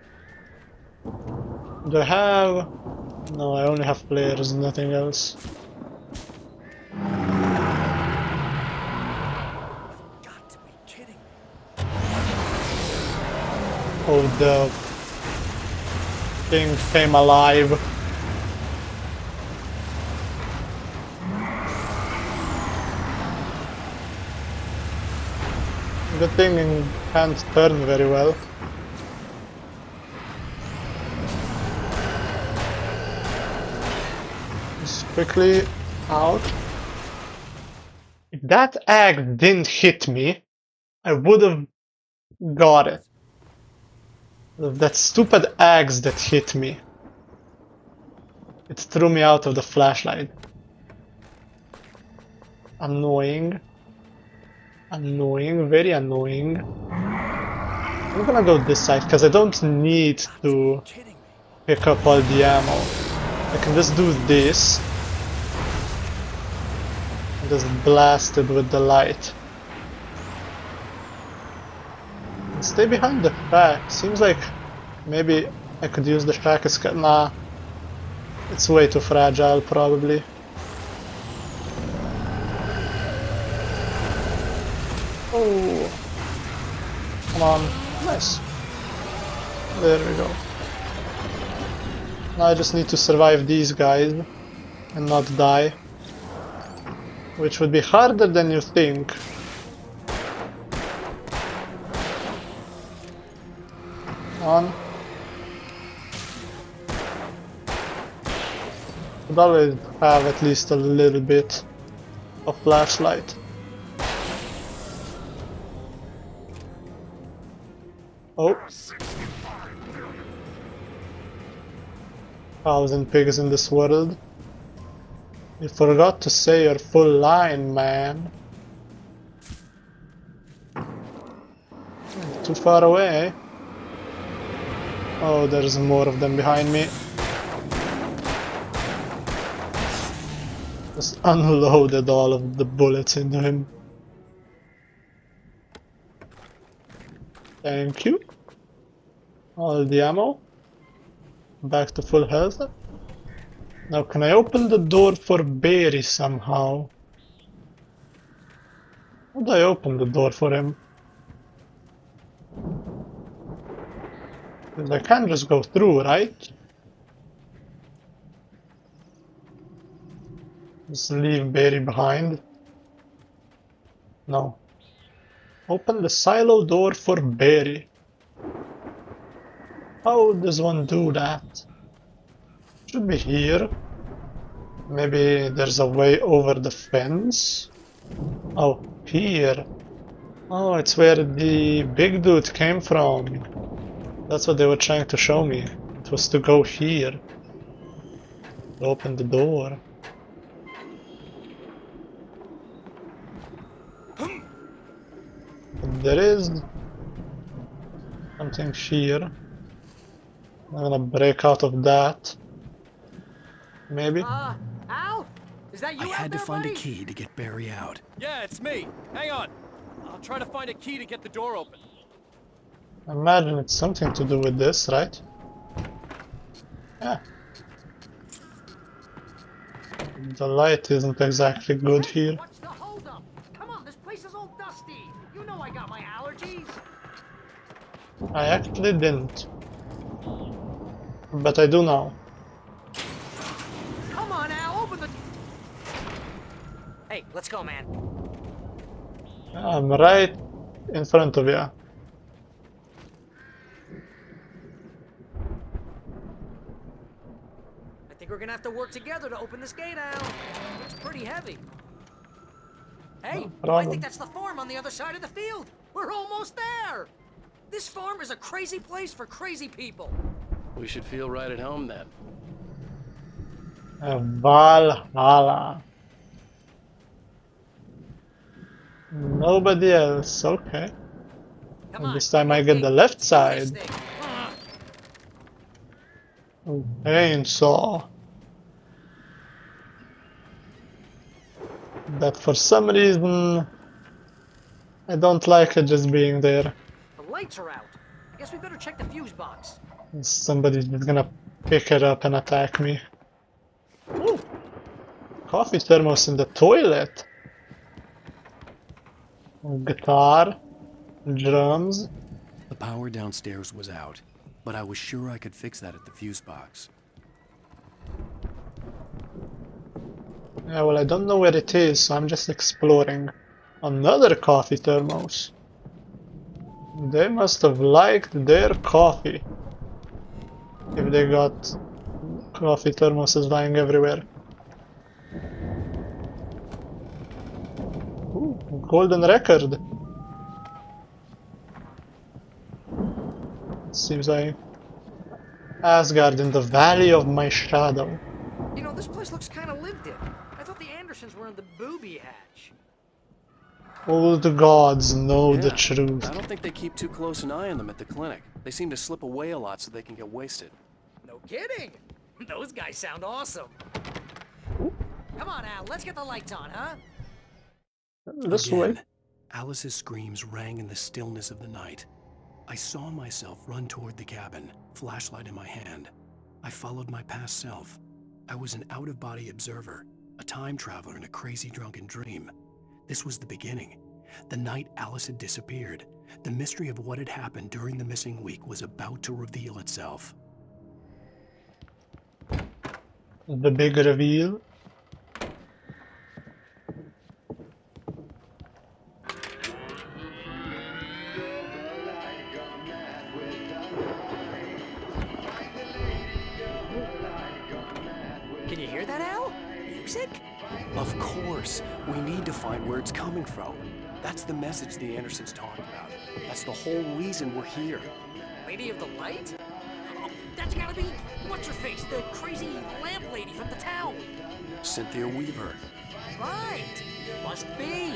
Do I have... No, I only have flares, nothing else. Oh, the thing came alive. Good thing it can't turn very well. Just quickly out. If that axe didn't hit me, I would have got it. That stupid axe that hit me. It threw me out of the flashlight. Annoying. Annoying, very annoying. I'm gonna go this side because I don't need to pick up all the ammo. I can just do this. And just blast it with the light. And stay behind the shack. Seems like maybe I could use the shack as... Nah. It's way too fragile, probably. Oh. Come on. Nice. There we go. Now I just need to survive these guys and not die. Which would be harder than you think. On. Should always have at least a little bit of flashlight. Oh. 1,000 pigs in this world. You forgot to say your full line, man. Too far away. Oh, there's more of them behind me. Just unloaded all of the bullets into him. Thank you. All the ammo. Back to full health. Now can I open the door for Barry somehow? How do I open the door for him? Because I can't just go through, right? Just leave Barry behind. No. Open the silo door for Barry. How does one do that? Should be here. Maybe there's a way over the fence? Oh, here. Oh, it's where the big dude came from. That's what they were trying to show me. It was to go here. Open the door. But there is something here. I'm gonna break out of that. Maybe? Al? Is that you I had out there, to find buddy? a key to get Barry out. Yeah, it's me. Hang on. I'll try to find a key to get the door open. I imagine it's something to do with this, right? Yeah. The light isn't exactly good here. What's the holdup? Come on, this place is all dusty. You know I got my allergies. I actually didn't. But I do now. Come on, Al, open the... Hey, let's go, man. I'm right in front of you. I think we're gonna have to work together to open this gate, Al. It's pretty heavy. Hey, I think that's the farm on the other side of the field. We're almost there. This farm is a crazy place for crazy people. We should feel right at home then. Valhalla. Nobody else, okay. And this time I get the left side. Oh, chainsaw. That for some reason I don't like it just being there. The lights are out. I guess we better check the fuse box. Somebody's just gonna pick it up and attack me. Ooh. Coffee thermos in the toilet. Guitar. Drums. The power downstairs was out, but I was sure I could fix that at the fuse box. Yeah, well, I don't know where it is, so I'm just exploring. Another coffee thermos. They must have liked their coffee. If they got coffee thermoses lying everywhere. Ooh, golden record. Seems like Asgard in the Valley of My Shadow. You know, this place looks kind of lived in. I thought the Andersons were in the booby hatch. All the gods know the Yeah, truth. I don't think they keep too close an eye on them at the clinic. They seem to slip away a lot so they can get wasted. No kidding. Those guys sound awesome. Come on, Al. Let's get the lights on, huh? This way. Again, Alice's screams rang in the stillness of the night. I saw myself run toward the cabin, flashlight in my hand. I followed my past self. I was an out-of-body observer, a time traveler in a crazy drunken dream. This was the beginning. The night Alice had disappeared. The mystery of what had happened during the missing week was about to reveal itself. The big reveal. Can you hear that, Al? Music? Of course, we need to find where it's coming from. That's the message the Andersons talked about. That's the whole reason we're here. Lady of the Light? Oh, that's gotta be what's-her-face, the crazy lamp lady from the town. Cynthia Weaver. Right. Must be.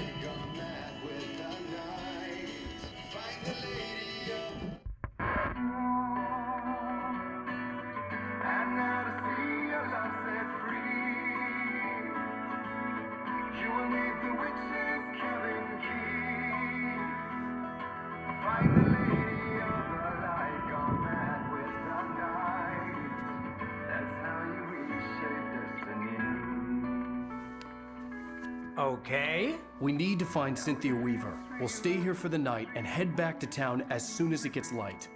Okay. We need to find Cynthia Weaver. We'll stay here for the night and head back to town as soon as it gets light.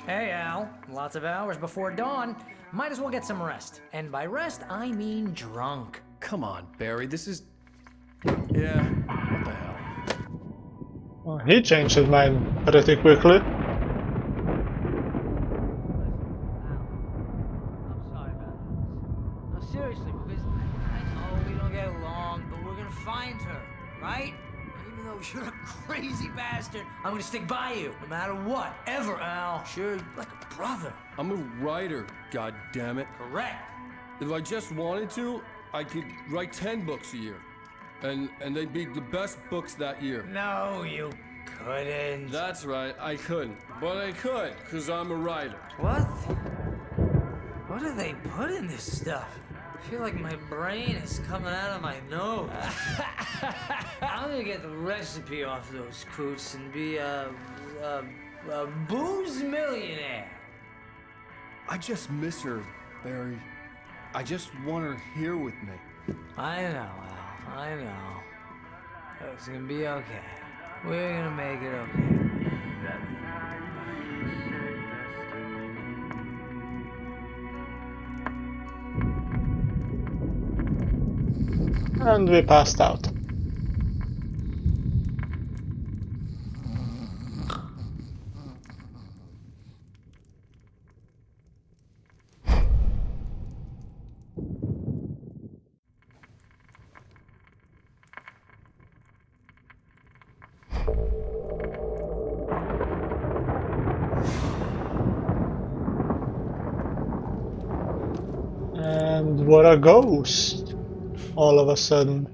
Hey, Al. Lots of hours before dawn. Might as well get some rest. And by rest, I mean drunk. Come on, Barry, this is... Yeah, what the hell? Oh, he changed his mind pretty quickly. Seriously, because I know we don't get along, but we're gonna find her, right? Even though you're a crazy bastard, I'm gonna stick by you, no matter what, ever, Al. Sure, like a brother. I'm a writer, goddammit. Correct. If I just wanted to, I could write 10 books a year. And they'd be the best books that year. No, you couldn't. That's right, I couldn't. But I could, because I'm a writer. What? What do they put in this stuff? I feel like my brain is coming out of my nose. I'm gonna get the recipe off those coots and be a booze millionaire. I just miss her, Barry. I just want her here with me. I know, Al. I know. It's gonna be okay. We're gonna make it okay. And we passed out. And what a ghost! All of a sudden.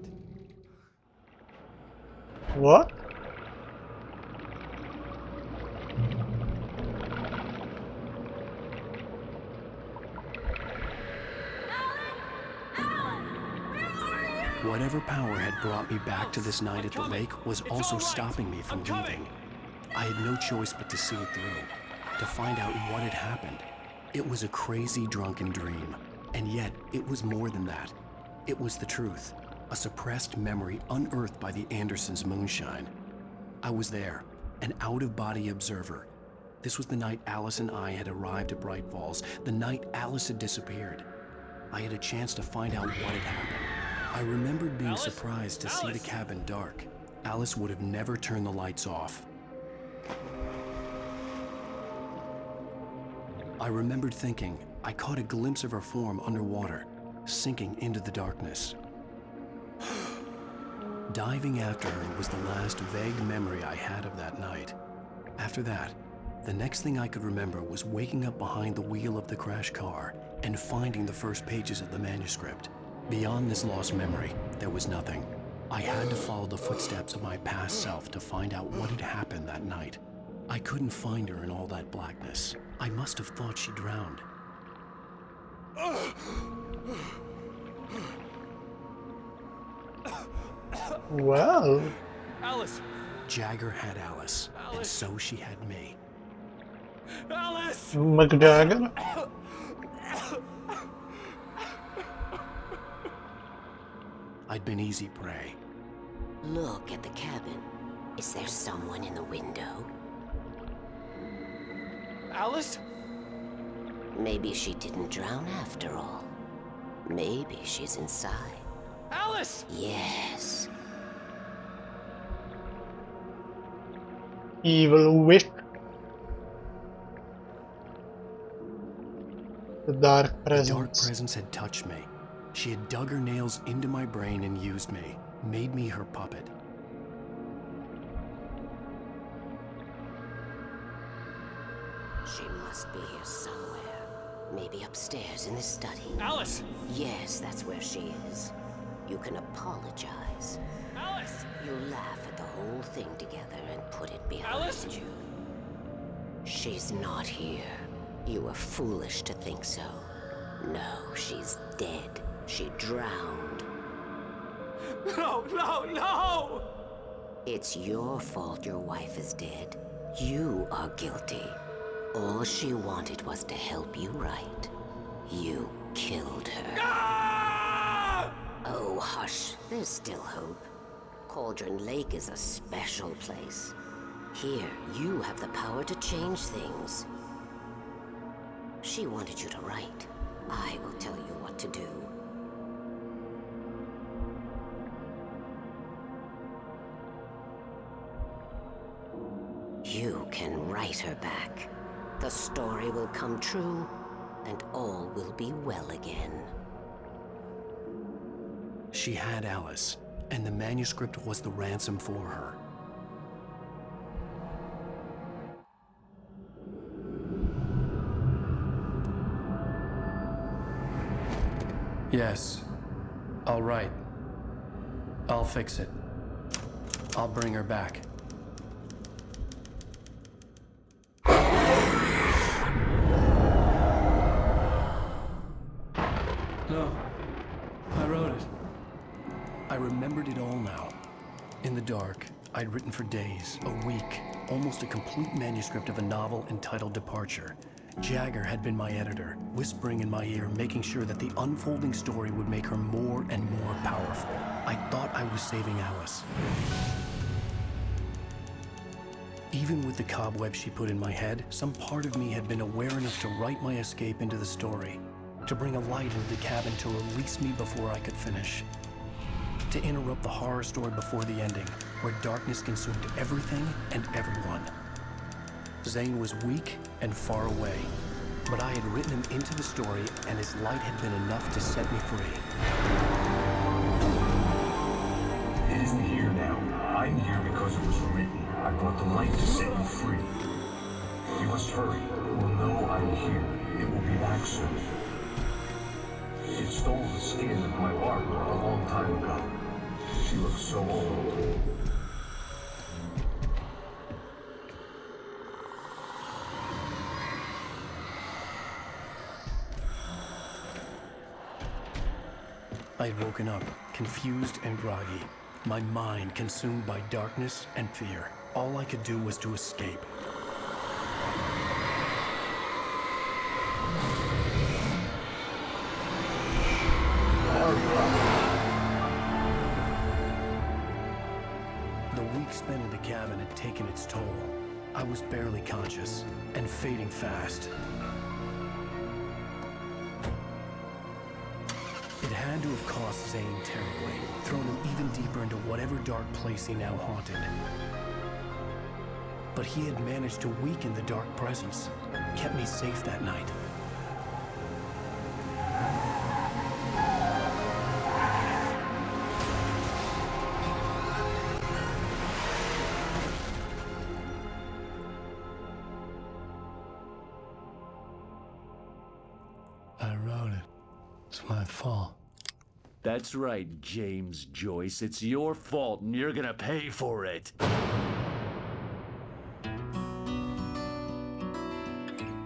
What? Whatever power had brought me back to this night at the lake was also stopping me from leaving. I had no choice but to see it through, to find out what had happened. It was a crazy drunken dream, and yet it was more than that. It was the truth, a suppressed memory unearthed by the Andersons' moonshine. I was there, an out-of-body observer. This was the night Alice and I had arrived at Bright Falls, the night Alice had disappeared. I had a chance to find out what had happened. I remembered being surprised to see the cabin dark. Alice would have never turned the lights off. I remembered thinking I caught a glimpse of her form underwater, sinking into the darkness. Diving after her was the last vague memory I had of that night. After that, the next thing I could remember was waking up behind the wheel of the crash car and finding the first pages of the manuscript. Beyond this lost memory, there was nothing. I had to follow the footsteps of my past self to find out what had happened that night. I couldn't find her in all that blackness. I must have thought she drowned. Well. Alice! Jagger had Alice, and so she had me. Alice! McJagger? I'd been easy prey. Look at the cabin. Is there someone in the window? Alice? Maybe she didn't drown after all. Maybe she's inside. Alice! Yes. Evil witch. The dark presence. The dark presence had touched me. She had dug her nails into my brain and used me, made me her puppet. She must be here somewhere. Maybe upstairs in the study. Alice! Yes, that's where she is. You can apologize. Alice! You laugh at the whole thing together and put it behind Alice? you. She's not here. You were foolish to think so. No, she's dead. She drowned. No, no, no! It's your fault your wife is dead. You are guilty. All she wanted was to help you right. You killed her. Ah! Oh, hush. There's still hope. Cauldron Lake is a special place. Here, you have the power to change things. She wanted you to write. I will tell you what to do. You can write her back. The story will come true, and all will be well again. She had Alice, and the manuscript was the ransom for her. Yes. All right. I'll fix it. I'll bring her back. No. I wrote it. I remembered it all now. In the dark, I'd written for days, a week, almost a complete manuscript of a novel entitled Departure. Jagger had been my editor, whispering in my ear, making sure that the unfolding story would make her more and more powerful. I thought I was saving Alice. Even with the cobwebs she put in my head, some part of me had been aware enough to write my escape into the story, to bring a light into the cabin to release me before I could finish, to interrupt the horror story before the ending, where darkness consumed everything and everyone. Zane was weak and far away, but I had written him into the story, and his light had been enough to set me free. It isn't here now. I'm here because it was written. I brought the light to set you free. You must hurry. It will know I'm here. It will be back soon. It stole the skin of my Barbara a long time ago. She looks so old. I had woken up, confused and groggy, my mind consumed by darkness and fear. All I could do was to escape. The week spent in the cabin had taken its toll. I was barely conscious and fading fast. It It had to have cost Zane terribly, thrown him even deeper into whatever dark place he now haunted. But he had managed to weaken the dark presence, kept me safe that night. I wrote it. It's my fault. That's right, James Joyce. It's your fault, and you're gonna pay for it.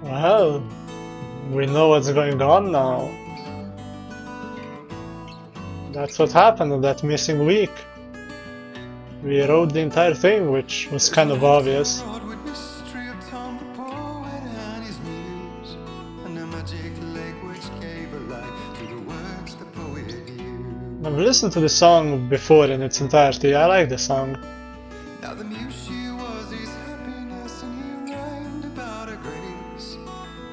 Well, we know what's going on now. That's what happened in that missing week. We wrote the entire thing, which was kind of obvious. I've listened to the song before in its entirety. I like the song. Now the muse she was his happiness, and he rhymed about her grace,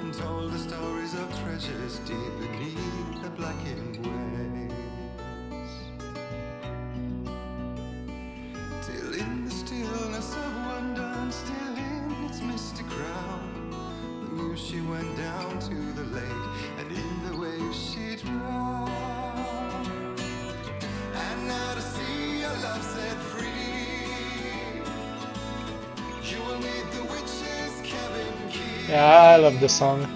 and told the stories of treasures deep beneath the blackened waves. Till in the stillness of one dawn, still in its misty crown, the muse she went down to the lake, and in the waves she drowned. And now to see your love set free, you will need the witch's cabin key. Yeah, I love the song.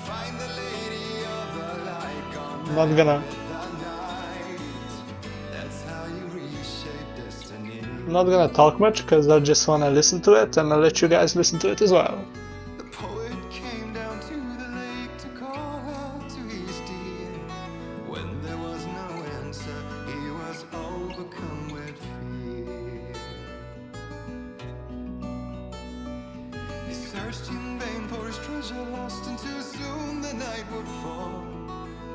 Find the lady of the light gone I'm not gonna. That's how you reshape destiny. I'm not gonna talk much because I just wanna listen to it, and I'll let you guys listen to it as well. The poet came down to the lake to call out to his dear. When there was no answer, he was overcome with fear. He searched in vain for his treasure lost, until soon the night would fall,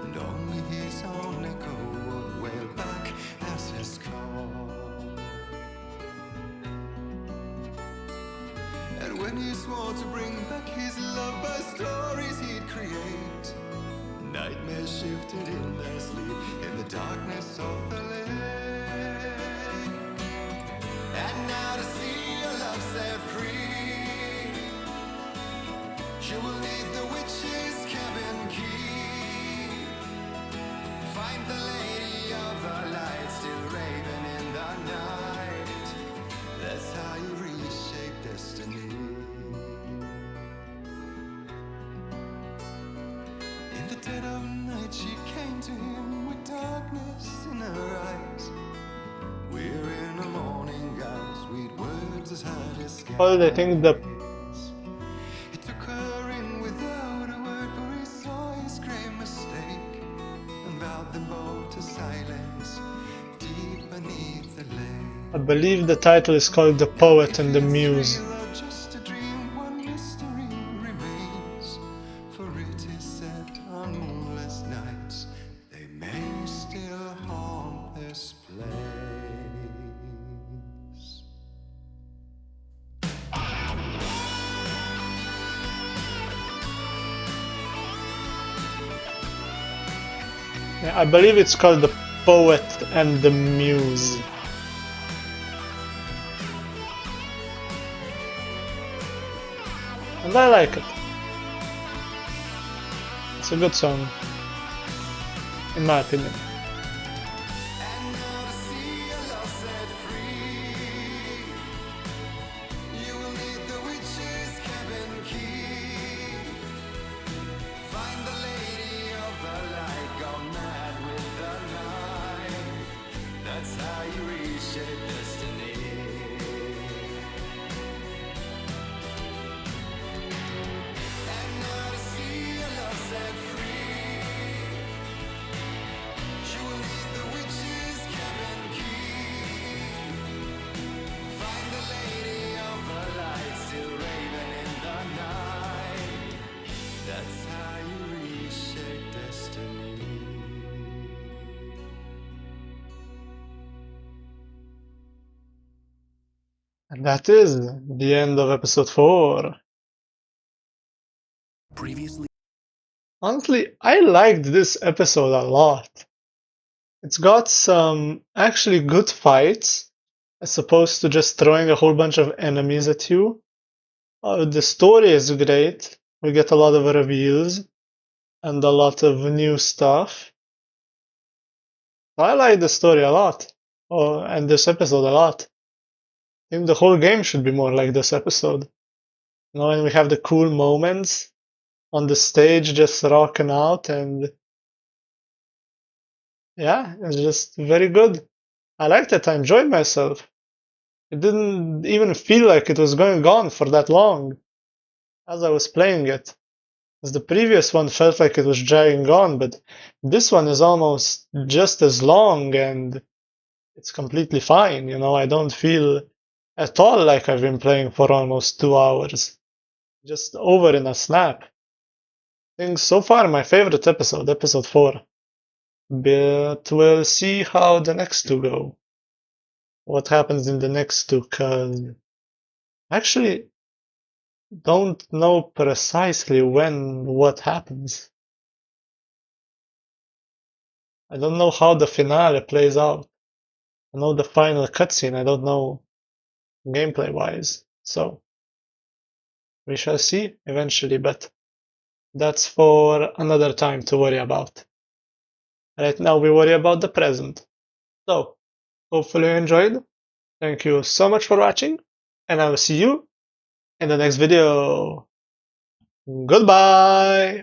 and only his own echo would wail back as his call. And when he swore to bring back his love by stories he'd create, nightmares shifted in their sleep in the darkness of the lake. And now to see your love set free, you will need the witch's cabin key. Find the lady of the light still raving in the night. That's how you reshape destiny. In the dead of night she came to him with darkness in her eyes. We're in a morning gown, sweet words as hard as skies. Well, I think the He took her in without a word, for he saw his grave mistake, and vowed them both to silence deep beneath the lake. I believe the title is called The Poet and the Muse. Just a dream, one mystery remains, for it is said on moonless nights they may still haunt this place. Yeah, I believe it's called The Poet and the Muse. And I like it. It's a good song, in my opinion. That's how you reshape destiny. And now to see your love set free, you will need the witch's cabin key. Find the lady of the light still raving in the night. That's how you reshape destiny. And that is the end of episode 4. Previously Honestly, I liked this episode a lot. It's got some actually good fights, as opposed to just throwing a whole bunch of enemies at you. The story is great. We get a lot of reveals and a lot of new stuff. I like the story a lot. Oh, and this episode a lot. I think the whole game should be more like this episode. You know, and we have the cool moments on the stage just rocking out, and yeah, it's just very good. I liked it. I enjoyed myself. It didn't even feel like it was going on for that long as I was playing it. As the previous one felt like it was dragging on, but this one is almost just as long and it's completely fine. You know, I don't feel at all like I've been playing for almost 2 hours. Just over in a snap. I think so far my favorite episode, episode 4. But we'll see how the next two go. What happens in the next two, cause I actually don't know precisely when what happens. I don't know how the finale plays out. I know the final cutscene, I don't know gameplay wise. So we shall see eventually, but that's for another time to worry about. Right now we worry about the present. So hopefully you enjoyed. Thank you so much for watching, and I will see you in the next video. Goodbye!